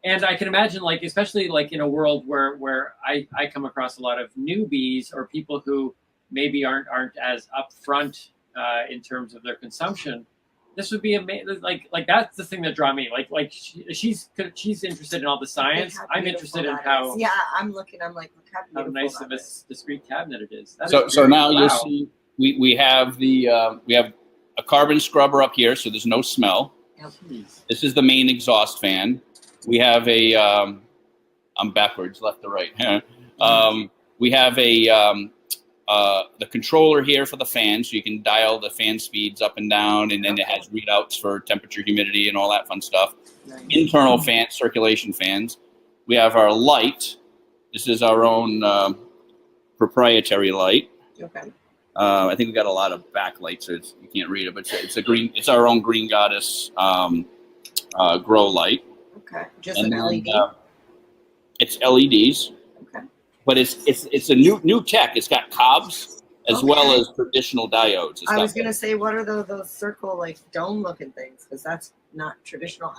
and I can imagine, like, especially like in a world where I come across a lot of newbies or people who maybe aren't as upfront in terms of their consumption. This would be amazing. Like that's the thing that draw me. Like she's interested in all the science. I'm interested in how. Yeah, I'm looking. I'm like, look how nice of a discrete cabinet it is. So now you'll see. We have a carbon scrubber up here, so there's no smell. This is the main exhaust fan. We have I'm backwards, left to right. We have the controller here for the fan, so you can dial the fan speeds up and down, and then it has readouts for temperature, humidity, and all that fun stuff. Nice. Internal fan, circulation fans. We have our light. This is our own proprietary light. Okay. I think we got a lot of backlight, so you can't read it, but it's a green. It's our own Green Goddess grow light. Okay, just And an then, LED. It's LEDs, Okay. but it's a new tech. It's got cobs as well Okay. as traditional diodes. I was gonna say, what are those circle like dome looking things? Because that's not traditional.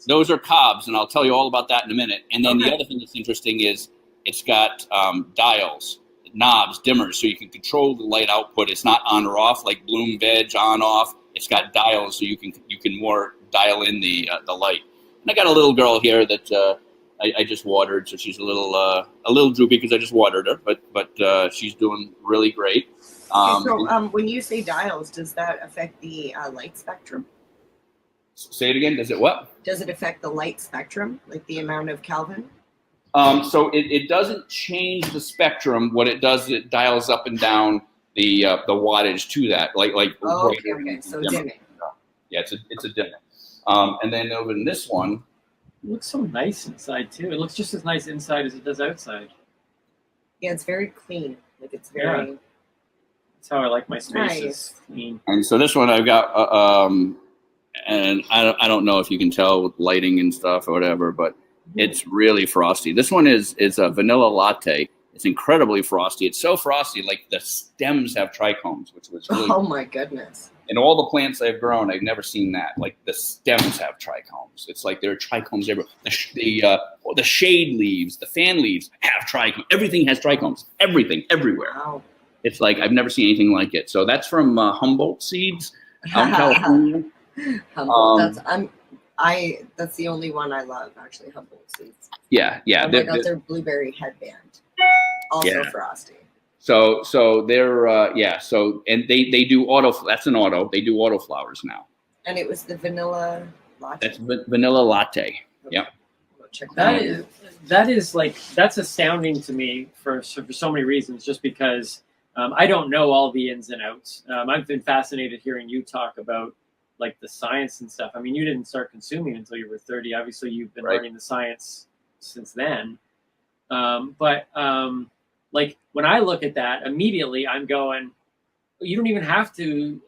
Those are cobs, and I'll tell you all about that in a minute. And then Okay. the other thing that's interesting is it's got dials, knobs, dimmers, so you can control the light output. It's not on or off like bloom, veg, on, off. It's got dials, so you can more dial in the light. And I got a little girl here that I just watered, so she's a little droopy because I just watered her, but she's doing really great. When you say dials, does that affect the light spectrum? Say it again. Does it what? Does it affect the light spectrum, like the amount of Kelvin? So it doesn't change the spectrum. What it does, it dials up and down the wattage to that. Like Oh, okay. So dimming. Yeah, it's a dimmer. And then over in this one, It looks so nice inside too. It looks just as nice inside as it does outside. Yeah, it's very clean. Like it's very. Yeah. That's how I like my spaces. Nice. Clean. and so this one I've got, and I don't know if you can tell with lighting and stuff or whatever, but it's really frosty. This one is a vanilla latte. It's incredibly frosty. It's so frosty, like the stems have trichomes, which was really Oh my goodness. in all the plants I've grown, I've never seen that. Like the stems have trichomes. It's like there are trichomes everywhere. The shade leaves, the fan leaves have trichomes. Everything has trichomes. Everything, everywhere. Wow. It's like I've never seen anything like it. So that's from Humboldt Seeds out in California. Humboldt. That's the only one I love, actually. Humboldt Seeds. Yeah. Oh my God, their blueberry headband. Also frosty. So they're So and they do auto. That's an auto. They do auto flowers now. And it was the vanilla latte. That's vanilla latte. Yep. Check that out. That's astounding to me for so many reasons. Just because I don't know all the ins and outs. I've been fascinated hearing you talk about like the science and stuff. I mean, you didn't start consuming until you were 30. Obviously, you've been learning the science since then. Like when I look at that, immediately I'm going, you don't even have to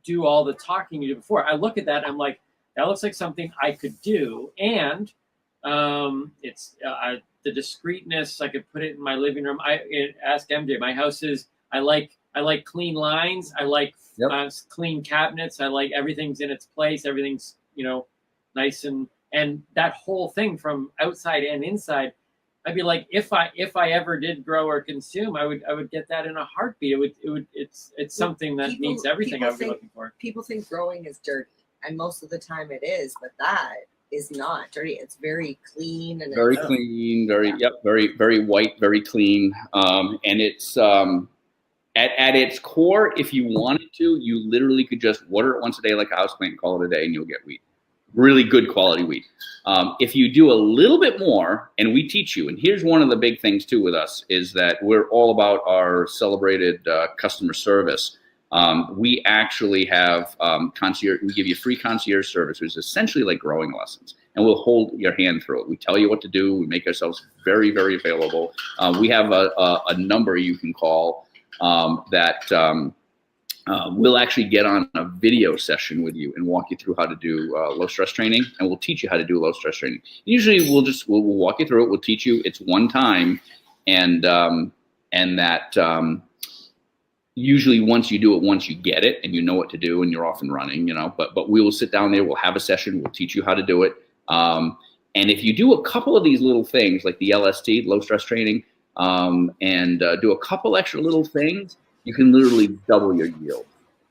do all the talking you did before. I look at that, I'm like, that looks like something I could do. And it's the discreetness. I could put it in my living room. Ask MJ. My house is. I like clean lines. I like clean cabinets. I like everything's in its place. Everything's nice and that whole thing from outside and inside. I'd be like, if I ever did grow or consume, I would get that in a heartbeat. It's something that needs everything I would be looking for. People think growing is dirty, and most of the time it is, but that is not dirty. It's very clean and very clean, very white, very clean. And it's at its core, if you wanted to, you literally could just water it once a day like a houseplant and call it a day, and you'll get wheat. Really good quality wheat. If you do a little bit more, and we teach you, and here's one of the big things too with us, is that we're all about our celebrated customer service. We actually have concierge. We give you free concierge service, which is essentially like growing lessons, and we'll hold your hand through it. We tell you what to do. We make ourselves very, very available. We have a number you can call that we'll actually get on a video session with you and walk you through how to do low stress training, and we'll teach you how to do low stress training. Usually we'll walk you through it. We'll teach you. It's one time, and that usually once you do it, once you get it and you know what to do and you're off and running, but we will sit down there. We'll have a session. We'll teach you how to do it. And if you do a couple of these little things like the LST, low stress training, and do a couple extra little things, you can literally double your yield.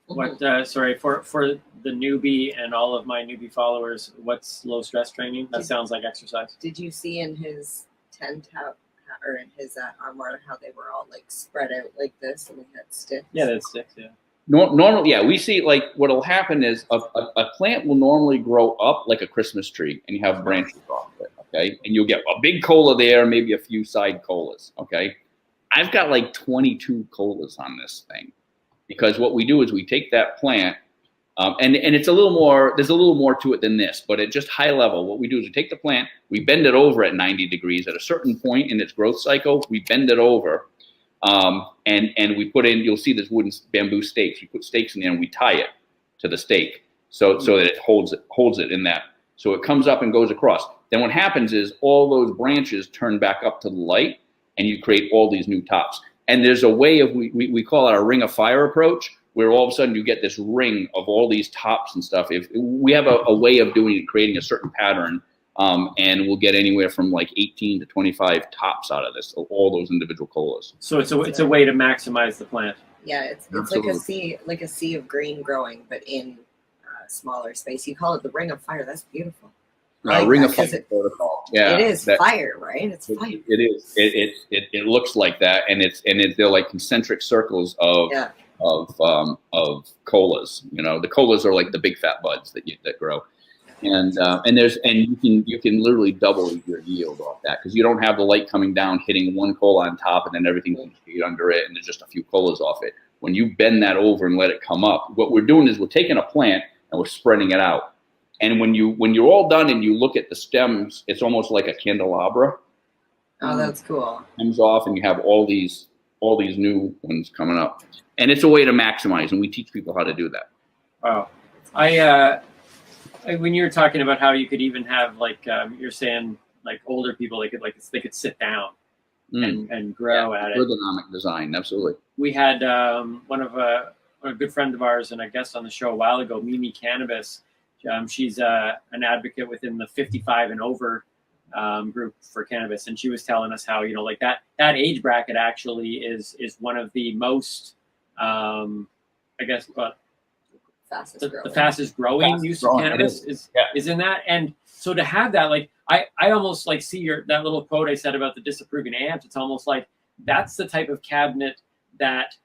What? Sorry for the newbie and all of my newbie followers. What's low stress training? That sounds like exercise. Did you see in his tent or in his armoire how they were all like spread out like this and they had sticks? Yeah, that's sticks. Yeah. Normal, yeah. We see like what'll happen is a plant will normally grow up like a Christmas tree, and you have branches off it. Okay, and you'll get a big cola there, maybe a few side colas. Okay. I've got like 22 colas on this thing, because what we do is we take that plant, and it's a little more, there's a little more to it than this, but at just high level, what we do is we take the plant, we bend it over at 90 degrees at a certain point in its growth cycle, we bend it over, And we put in, you'll see this wooden bamboo stakes. We put stakes in there and we tie it to the stake so that it holds it in that. So it comes up and goes across. Then what happens is all those branches turn back up to the light, and you create all these new tops. And there's a way of, we call it our ring of fire approach, where all of a sudden you get this ring of all these tops and stuff. If we have a way of doing it, creating a certain pattern, and we'll get anywhere from like 18 to 25 tops out of this, all those individual colas. So it's a way to maximize the plant. Yeah, it's Absolutely. like a sea of green growing, but in smaller space. You call it the ring of fire. That's beautiful. Ring of fire protocol. Yeah, it is fire, right? It's fire. It is. It looks like that, and they're like concentric circles of colas. You know, the colas are like the big fat buds that grow, and you can literally double your yield off that, because you don't have the light coming down hitting one cola on top and then everything under it, and there's just a few colas off it. When you bend that over and let it come up, what we're doing is we're taking a plant and we're spreading it out. And when you're all done and you look at the stems, it's almost like a candelabra. Oh, that's cool. Comes off, and you have all these new ones coming up. And it's a way to maximize, and we teach people how to do that. Wow. When you were talking about how you could even have, like, you're saying, like, older people, they could sit down and grow at it. Ergonomic design, absolutely. We had one of a good friend of ours and a guest on the show a while ago, Mimi Cannabis. She's an advocate within the 55 and over group for cannabis, and she was telling us how, you know, like that age bracket actually is one of the most, I guess, the fastest growing use of cannabis is in that. And so to have that, like, I almost like see that little quote I said about the disapproving ant. It's almost like that's the type of cabinet that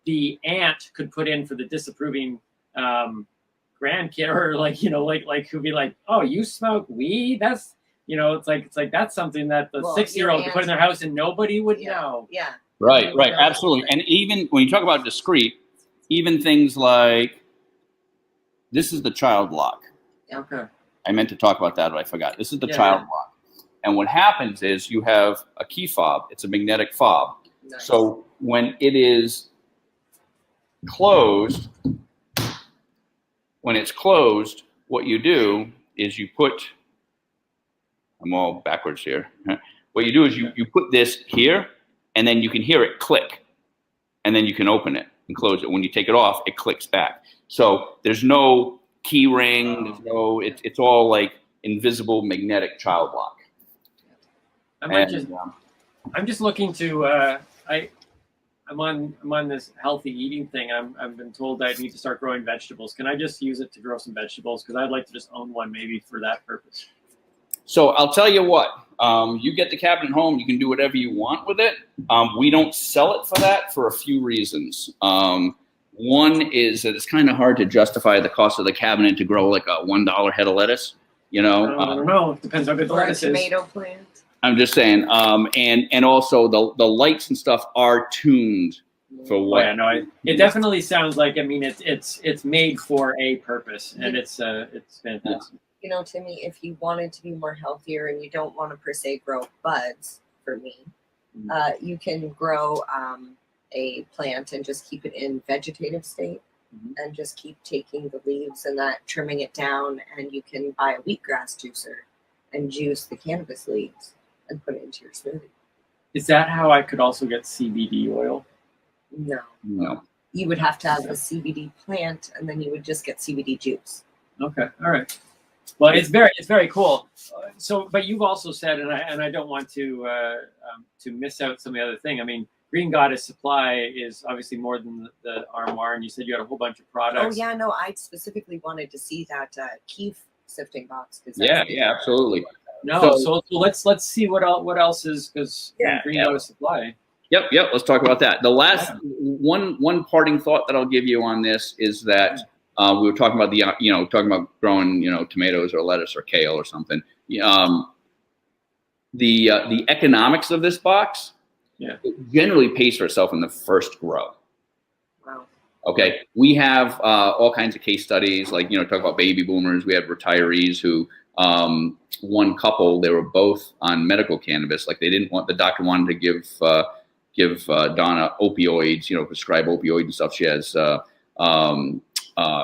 the ant could put in for the disapproving grandkid, or like, you know, like who'd be like, oh, you smoke weed? That's, you know, it's like that's something that the 6-year-old could put in their house and nobody would know. Yeah. Right, absolutely. And even when you talk about discreet, even things like, this is the child lock. Okay. I meant to talk about that, but I forgot. This is the child lock. And what happens is you have a key fob. It's a magnetic fob. Nice. So when it is closed, what you do is you put, I'm all backwards here. What you do is you put this here, and then you can hear it click, and then you can open it and close it. When you take it off, it clicks back. So there's no key ring. It's all like invisible magnetic child lock. I'm just looking to, I'm on this healthy eating thing. I've been told that I need to start growing vegetables. Can I just use it to grow some vegetables? Because I'd like to just own one maybe for that purpose. So I'll tell you what, you get the cabinet home, you can do whatever you want with it. We don't sell it for that for a few reasons. One is that it's kind of hard to justify the cost of the cabinet to grow like a $1 head of lettuce. You know, I don't know. It depends how good the lettuce is. Tomato plant. I'm just saying, and also the lights and stuff are tuned for what. Oh, yeah, it definitely sounds like. I mean, it's made for a purpose, and it's fantastic. Yeah. You know, Timmy, if you wanted to be more healthier and you don't want to per se grow buds, for me, you can grow a plant and just keep it in vegetative state, and just keep taking the leaves and that, trimming it down, and you can buy a wheatgrass juicer and juice the cannabis leaves and put it into your smoothie. Is that how I could also get CBD oil? No. You would have to have a CBD plant, and then you would just get CBD juice. Okay, all right. Well, it's very cool. So, but you've also said, and I don't want to miss out some of the other thing. I mean, Green Goddess Supply is obviously more than the Armoire, and you said you had a whole bunch of products. Oh yeah, no, I specifically wanted to see that keef sifting box. Yeah, absolutely. No, so let's see what else is, because Green Goddess Supply. Yep. Let's talk about that. The last one parting thought that I'll give you on this is that we were talking about talking about growing tomatoes or lettuce or kale or something. The economics of this box generally pays for itself in the first grow. Wow. Okay, we have all kinds of case studies, like talk about baby boomers. We have retirees who. One couple, they were both on medical cannabis. Like the doctor wanted to give give Donna opioids, prescribe opioids and stuff. She has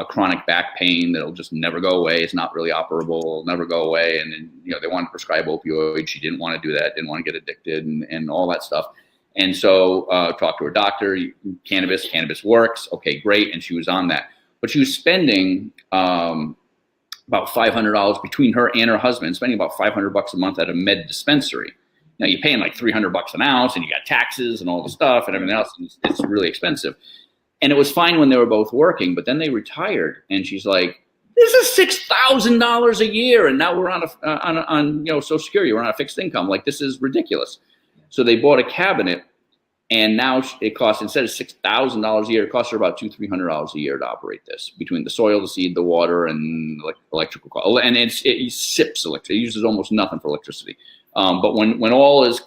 chronic back pain that'll just never go away. It's not really operable, never go away. And then, they want to prescribe opioids. She didn't want to do that, didn't want to get addicted and all that stuff. And so talked to her doctor, cannabis works. Okay, great. And she was on that. But she was spending about $500 between her and her husband, spending about $500 a month at a med dispensary. Now you're paying like $300 an ounce, and you got taxes and all the stuff and everything else. And it's really expensive. And it was fine when they were both working, but then they retired, and she's like, "This is $6,000 a year, and now we're on Social Security. We're on a fixed income. Like, this is ridiculous." So they bought a cabinet, and now it costs, instead of $6,000 a year, it costs her about $200-300 a year to operate this, between the soil, the seed, the water, and electrical cost. And it sips electricity. It uses almost nothing for electricity. But when all is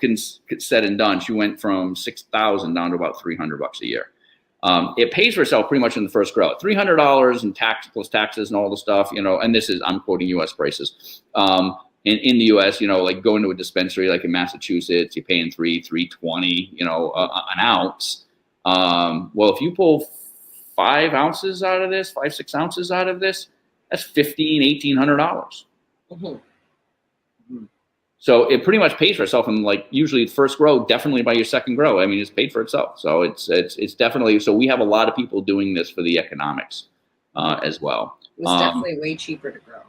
said and done, she went from $6,000 down to about $300 a year. It pays for itself pretty much in the first grow. $300 in tax plus taxes and all the stuff, and this is, I'm quoting U.S. prices. In the U.S., like going to a dispensary like in Massachusetts, you're paying $3.20, an ounce. Well, if you pull 5 ounces out of this, 5-6 ounces out of this, that's $1,800. Mm-hmm. So it pretty much pays for itself, and like usually first grow, definitely by your second grow. I mean, it's paid for itself. So it's definitely, so we have a lot of people doing this for the economics as well. It's definitely way cheaper to grow.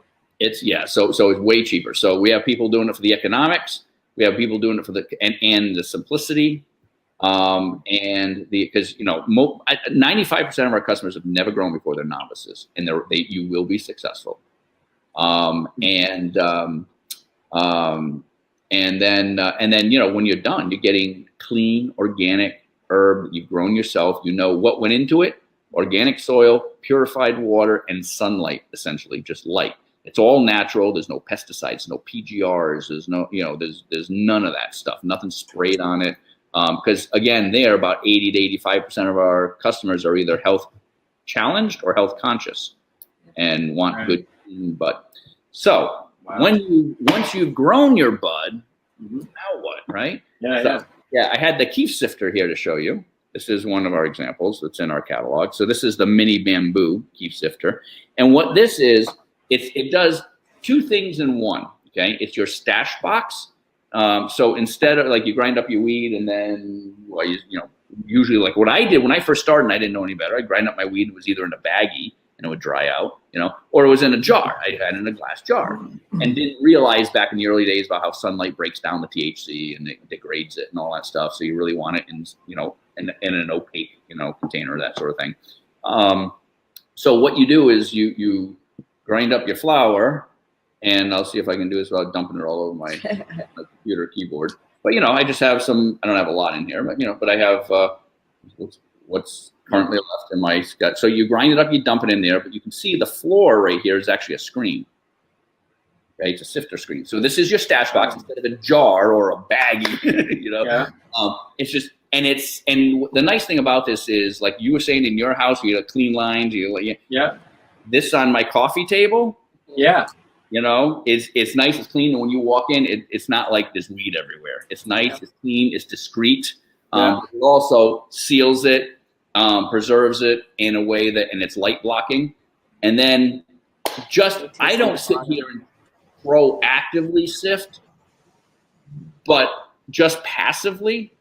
So it's way cheaper. So we have people doing it for the economics. We have people doing it for the the simplicity, because 95% of our customers have never grown before. They're novices, and you will be successful. And then when you're done, you're getting clean, organic herb that you've grown yourself. You know what went into it: organic soil, purified water, and sunlight. Essentially, just light. It's all natural. There's no pesticides, no PGRs. There's no, there's none of that stuff. Nothing sprayed on it. Because again, about 80 to 85% of our customers are either health challenged or health conscious, and want good bud. So once you've grown your bud, now what, right? Yeah. I had the keef sifter here to show you. This is one of our examples that's in our catalog. So this is the mini bamboo keef sifter, and what this is. It does 2 things in one, okay? It's your stash box. So instead of like you grind up your weed and then, usually like what I did when I first started and I didn't know any better, I'd grind up my weed. It was either in a baggie and it would dry out, or it was in a jar. I had it in a glass jar and didn't realize back in the early days about how sunlight breaks down the THC and it degrades it and all that stuff. So you really want it in an opaque, container, that sort of thing. So what you do is you grind up your flour, and I'll see if I can do this without dumping it all over my computer keyboard. But I just have some. I don't have a lot in here, but I have what's currently left in my gut. So you grind it up, you dump it in there, but you can see the floor right here is actually a screen. Okay, it's a sifter screen. So this is your stash box instead of a jar or a baggie. Yeah. It's just. And the nice thing about this is, like you were saying, in your house, you have clean lines. Yeah. This on my coffee table, it's nice, it's clean, and when you walk in, it's not like there's weed everywhere. It's nice, it's clean, it's discreet. It also seals it, preserves it in a way and it's light blocking. And then I don't sit here and proactively sift, but just passively.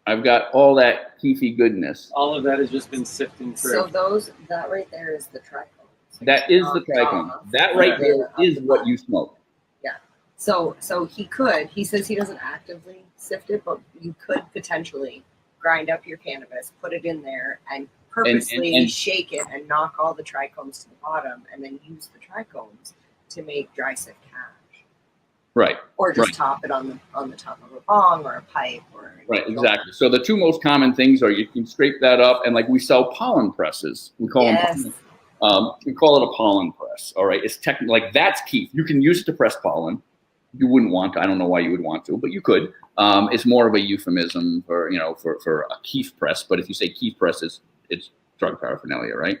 I've got all that keefy goodness. All of that has just been sifting through. So that right there is the trichome. That is the trichome. That right there is what you smoke. Yeah. So he says he doesn't actively sift it, but you could potentially grind up your cannabis, put it in there, and purposely shake it and knock all the trichomes to the bottom, and then use the trichomes to make dry sift hash. Right. Or just top it on the top of a bong or a pipe or exactly. So the 2 most common things are you can scrape that up, and like we sell pollen presses. We call them. We call it a pollen press. All right. It's technically like that's keef. You can use it to press pollen. You wouldn't want to. I don't know why you would want to, but you could. It's more of a euphemism for for a keef press. But if you say keef press, it's drug paraphernalia, right?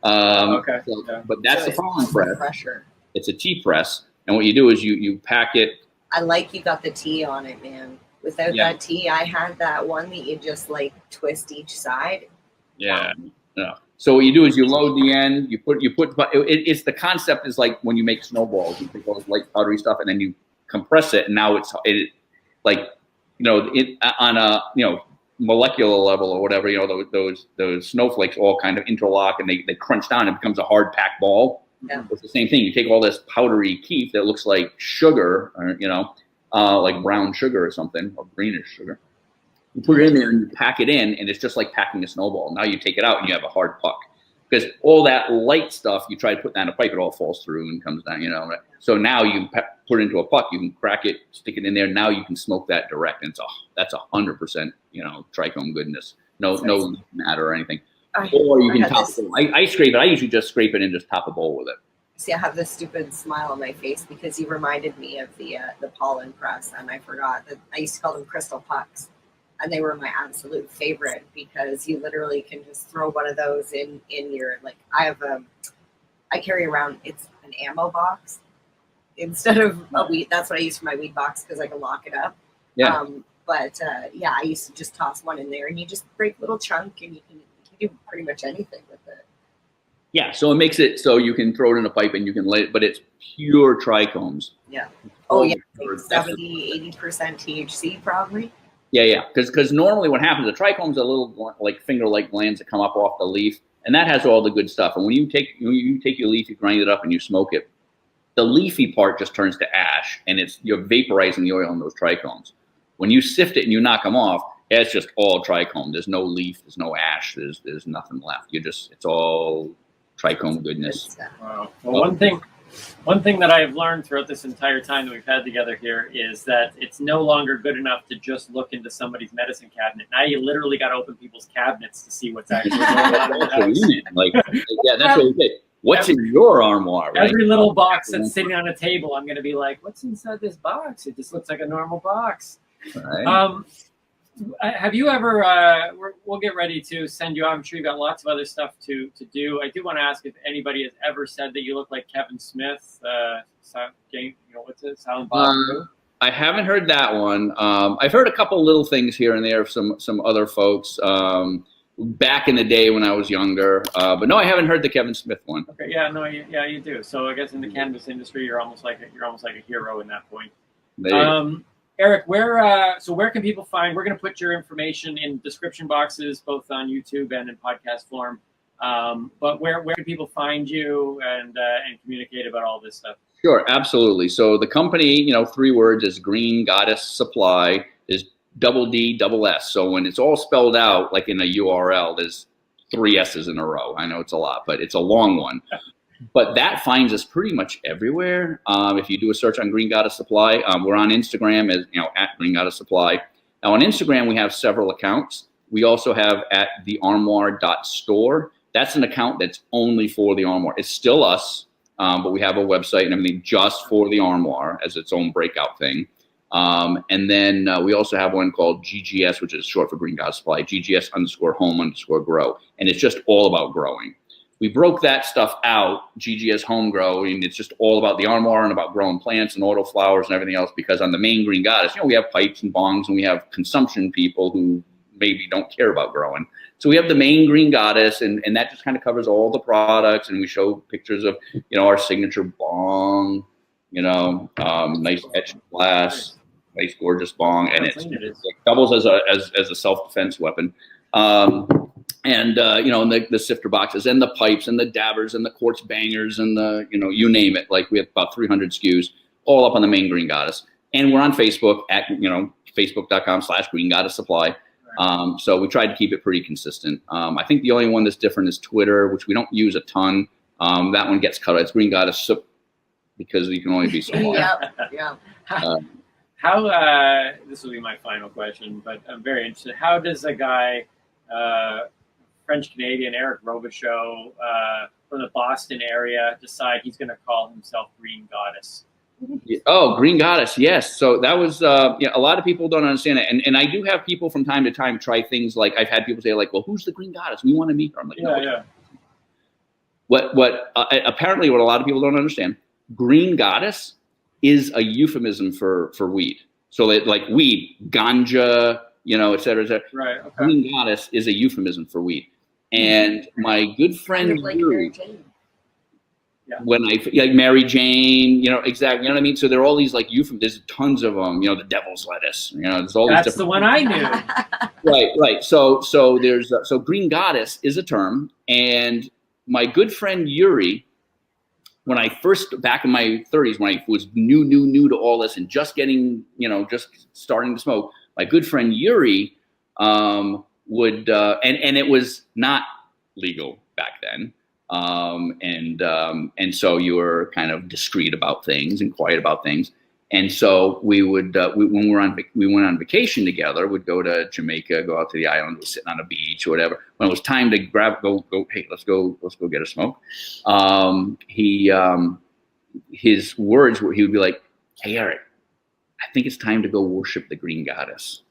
Okay. But that's the pollen press. Pressure. It's a tea press. And what you do is you pack it. I like you got the tea on it, man. Without Yeah. that tea, I had that one that you just like twist each side. Yeah. Yeah. So what you do is you load the end, it's the concept is like when you make snowballs, you take all this light powdery stuff and then you compress it, and now it like, on a, molecular level or whatever, those snowflakes all kind of interlock and they crunch down and it becomes a hard packed ball. Yeah. It's the same thing. You take all this powdery keef that looks like sugar, or, like brown sugar or something, or greenish sugar. You put it in there and you pack it in, and it's just like packing a snowball. Now you take it out and you have a hard puck. Because all that light stuff, you try to put that in a pipe, it all falls through and comes down, So now you can put it into a puck, you can crack it, stick it in there. Now you can smoke that direct, and that's 100%, trichome goodness. No matter or anything. Or you can top it. I scrape it. I usually just scrape it and just top a bowl with it. See, I have this stupid smile on my face because you reminded me of the pollen press, and I forgot that I used to call them crystal pucks. And they were my absolute favorite because you literally can just throw one of those in your, like, I carry around, it's an ammo box instead of a weed. That's what I use for my weed box because I can lock it up. Yeah. Yeah, I used to just toss one in there and you just break a little chunk and you can do pretty much anything with it. Yeah, so it makes it so you can throw it in a pipe and you can light it, but it's pure trichomes. Yeah. Oh, yeah, like 70, 80% THC probably. Yeah, because normally what happens, the trichomes are little like finger-like glands that come up off the leaf, and that has all the good stuff. And when you take your leaf, you grind it up, and you smoke it, the leafy part just turns to ash, and you're vaporizing the oil in those trichomes. When you sift it and you knock them off, it's just all trichome. There's no leaf, there's no ash, there's nothing left. It's all trichome goodness. Wow. Well, one thing that I have learned throughout this entire time that we've had together here is that it's no longer good enough to just look into somebody's medicine cabinet. Now you literally got to open people's cabinets to see what's actually going on in the house. That's what we say. What's in your armoire? Right? Every little box that's sitting on a table, I'm going to be like, what's inside this box? It just looks like a normal box. Right. Have you ever, we'll get ready to send you out. I'm sure you've got lots of other stuff to do. I do want to ask if anybody has ever said that you look like Kevin Smith, what's it, Silent Bob? I haven't heard that one. I've heard a couple little things here and there of some other folks back in the day when I was younger. But no, I haven't heard the Kevin Smith one. Okay, you do. So I guess in the cannabis industry, you're almost like a hero in that point. Eric, where can people find? We're going to put your information in description boxes, both on YouTube and in podcast form. But where can people find you and communicate about all this stuff? Sure, absolutely. So the company, 3 words, is Green Goddess Supply, is DDSS. So when it's all spelled out, like in a URL, there's 3 S's in a row. I know it's a lot, but it's a long one. But that finds us pretty much everywhere. If you do a search on Green Goddess Supply, we're on Instagram as at Green Goddess Supply. Now on Instagram we have several accounts. We also have at thearmoire.store. That's an account that's only for the Armoire. It's still us, but we have a website and everything just for the Armoire as its own breakout thing. And then we also have one called GGS, which is short for Green Goddess Supply, GGS_home_grow, and it's just all about growing. We broke that stuff out, GGS Home Grow, and it's just all about the Armoire and about growing plants and auto flowers and everything else, because on the main Green Goddess, we have pipes and bongs and we have consumption people who maybe don't care about growing. So we have the main Green Goddess, and that just kind of covers all the products, and we show pictures of, our signature bong, nice etched glass, nice gorgeous bong, and it doubles as a self-defense weapon. And the sifter boxes and the pipes and the dabbers and the quartz bangers and the, you name it. Like we have about 300 SKUs all up on the main Green Goddess. And we're on Facebook at, facebook.com/Green Goddess Supply. So we tried to keep it pretty consistent. I think the only one that's different is Twitter, which we don't use a ton. That one gets cut out. It's Green Goddess Soup because you can only be so long. Yeah. How this will be my final question, but I'm very interested. How does a guy, French Canadian Eric Robichaud from the Boston area, decide he's going to call himself Green Goddess? Oh, Green Goddess, yes. So that was, a lot of people don't understand it. And I do have people from time to time try things like, I've had people say like, well, who's the Green Goddess? We want to meet her. I'm like, no. Apparently what a lot of people don't understand, Green Goddess is a euphemism for weed. So like weed, ganja, et cetera, et cetera. Right. Okay. Green goddess is a euphemism for weed. And my good friend, Kind of like Mary Jane. when like Mary Jane, exactly, you know what I mean? So there are all these like euphemisms, there's tons of them, the devil's lettuce, there's all That's these the different one I knew. Right. So there's so green goddess is a term, and my good friend Yuri, when I first, back in my 30s, when I was new to all this and just getting, just starting to smoke, my good friend Yuri would, and it was not legal back then. And so you were kind of discreet about things and quiet about things. And so we would, when we went on vacation together, would go to Jamaica, go out to the island, we're sitting on a beach or whatever. When it was time to go, hey, let's go get a smoke. His words were, he would be like, hey, Eric, I think it's time to go worship the green goddess.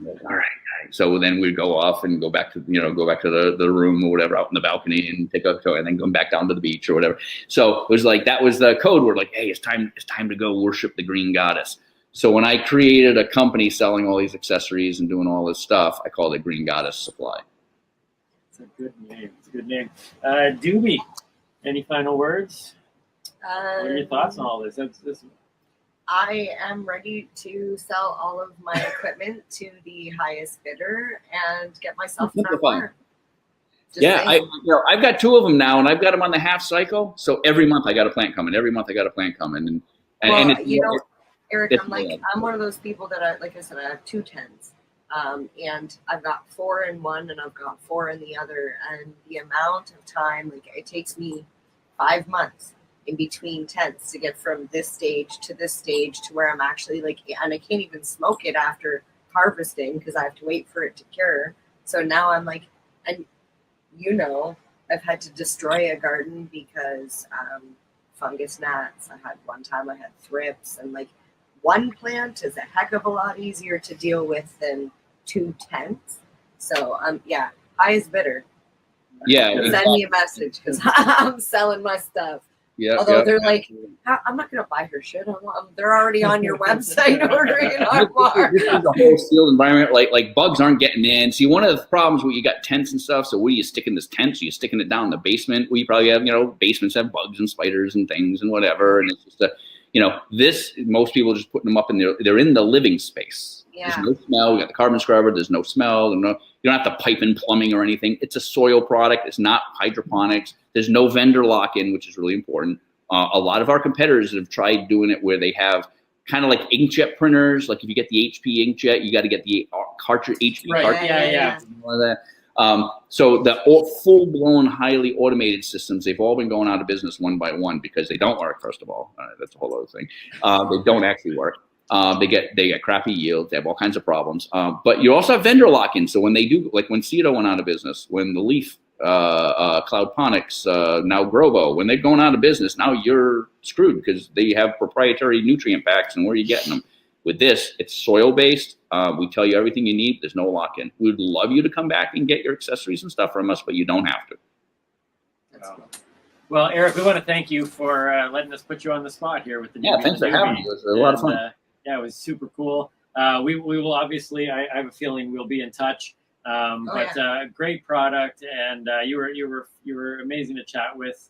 Like, all right. So then we'd go off and go back to the room or whatever out in the balcony and take a and then come back down to the beach or whatever. So it was like, that was the code word, like, hey, it's time to go worship the green goddess. So when I created a company selling all these accessories and doing all this stuff, I called it Green Goddess Supply. It's a good name. It's a good name. Doobie, any final words? What are your thoughts on all this? I am ready to sell all of my equipment to the highest bidder and get myself an Armoire. Yeah, I've got 2 of them now, and I've got them on the half cycle. So every month I got a plant coming. And Eric, I'm one of those people that like I said, I have 2 tents, and I've got 4 in one, and I've got 4 in the other, and the amount of time, like it takes me 5 months in between tents to get from this stage to where I'm actually like, and I can't even smoke it after harvesting because I have to wait for it to cure. So now I'm like, and I've had to destroy a garden because fungus gnats. One time I had thrips, and like one plant is a heck of a lot easier to deal with than 2 tents. So highest bidder. Yeah, send me a message because I'm selling my stuff. Yeah. Although they're like, I'm not going to buy her shit. They're already on your website ordering an Armoire. This is a whole sealed environment. Like bugs aren't getting in. See, one of the problems where you got tents and stuff. So where do you stick in this tent? So you're sticking it down in the basement. We probably have, basements have bugs and spiders and things and whatever. And it's just most people are just putting them up in they're in the living space. Yeah. There's no smell. We got the carbon scrubber. There's no smell. You don't have to pipe in plumbing or anything. It's a soil product. It's not hydroponics. There's no vendor lock-in, which is really important. A lot of our competitors have tried doing it where they have kind of like inkjet printers. Like if you get the HP inkjet, you got to get the cartridge HP cartridge. Yeah. So the full-blown, highly automated systems, they've all been going out of business one by one because they don't work. First of all, that's a whole other thing. They don't actually work. They get crappy yields. They have all kinds of problems. But you also have vendor lock-in. So when they do, like when Cedo went out of business, when the Leaf, Cloudponics, now Grobo, when they're going out of business, now you're screwed because they have proprietary nutrient packs, and where are you getting them? With this, it's soil-based. We tell you everything you need. There's no lock-in. We'd love you to come back and get your accessories and stuff from us, but you don't have to. Well, Eric, we want to thank you for letting us put you on the spot here with the Noobie. Thanks for having me. It was a lot of fun. It was super cool. We will obviously, I have a feeling we'll be in touch. Great product, and you were amazing to chat with.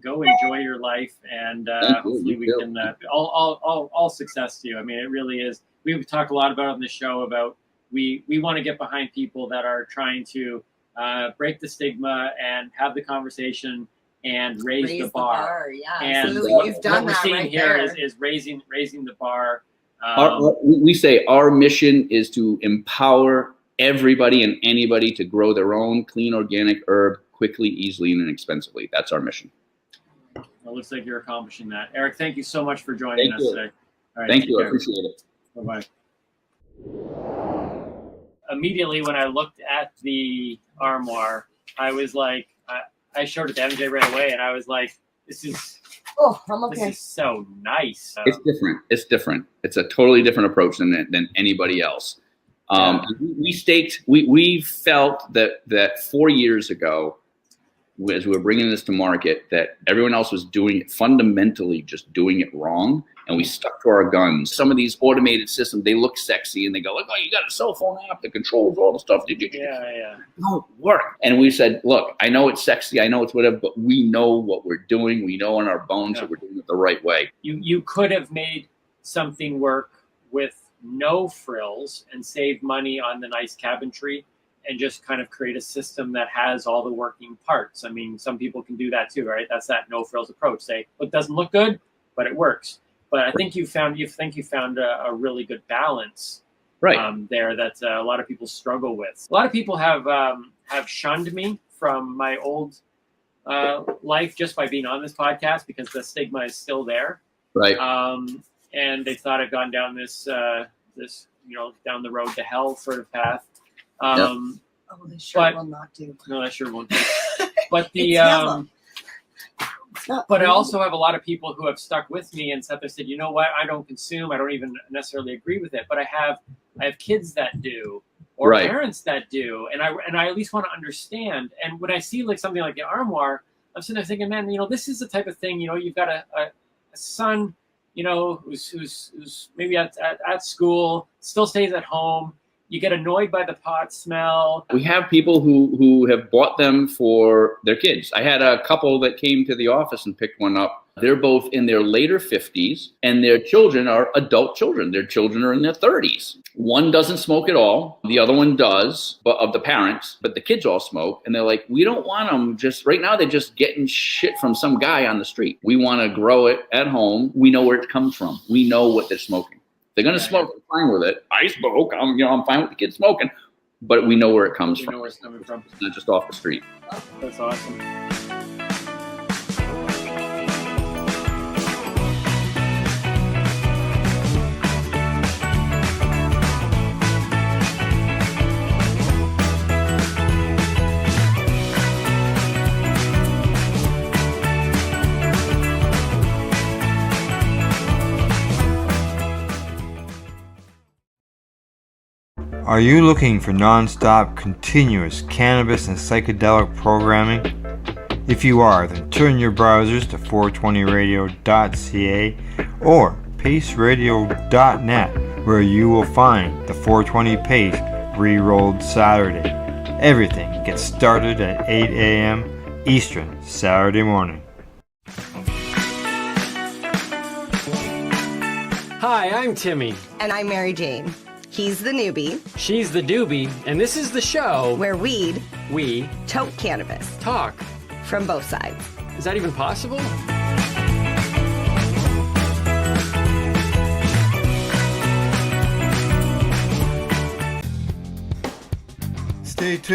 Go enjoy your life, and hopefully we can all success to you. I mean, it really is. We've talked a lot about on the show about we want to get behind people that are trying to break the stigma and have the the and raise the bar. Yeah, and what we're seeing here is raising the bar. We say our mission is to empower everybody and anybody to grow their own clean organic herb quickly, easily, and inexpensively. That's our mission. Well, it looks like you're accomplishing that. Eric, thank you so much for joining us today. All right, thank you. I appreciate it. Bye-bye. Immediately when I looked at the Armoire, I was like, I showed it to MJ right away, and I was like, this is so nice. It's different. It's a totally different approach than anybody else. We felt that 4 years ago, as we were bringing this to market, that everyone else was doing it fundamentally, just doing it wrong. And we stuck to our guns. Some of these automated systems, they look sexy and they go, look, oh, you got a cell phone app that controls all the stuff. Yeah. Don't work. And we said, look, I know it's sexy, I know it's whatever, but we know what we're doing. We know in our bones that we're doing it the right way. You could have made something work with no frills and save money on the nice cabinetry and just kind of create a system that has all the working parts. I mean, some people can do that too, right? That's that no frills approach. Say, it doesn't look good, but it works. But I think you found a really good balance, right? There that a lot of people struggle with. A lot of people have shunned me from my old life just by being on this podcast because the stigma is still there, right? And they thought I'd gone down this down the road to hell sort of path. Oh, they sure will not do. No, that sure won't do. But the but I also have a lot of people who have stuck with me and said, you know what, I don't consume. I don't even necessarily agree with it, but I have kids that do, or parents that do, and I at least want to understand. And when I see like something like the Armoire, I'm sitting there thinking, man, this is the type of thing. You've got a son, who's maybe at school, still stays at home. You get annoyed by the pot smell. We have people who have bought them for their kids. I had a couple that came to the office and picked one up. They're both in their later 50s, and their children are adult children. Their children are in their 30s. One doesn't smoke at all. The other one does, but of the parents, but the kids all smoke. And they're like, we don't want them right now. They're just getting shit from some guy on the street. We want to grow it at home. We know where it comes from. We know what they're smoking. They're going to smoke. I'm fine with it. I smoke. I'm fine with the kids smoking, but we know where it comes from. We know where it's coming from. It's not just off the street. That's awesome. Are you looking for non-stop, continuous cannabis and psychedelic programming? If you are, then turn your browsers to 420radio.ca or paceradio.net, where you will find the 420 Pace re-rolled Saturday. Everything gets started at 8 a.m. Eastern Saturday morning. Hi, I'm Timmy. And I'm Mary Jane. He's the Noobie. She's the Doobie, and this is the show where we tote cannabis. Talk. From both sides. Is that even possible? Stay tuned.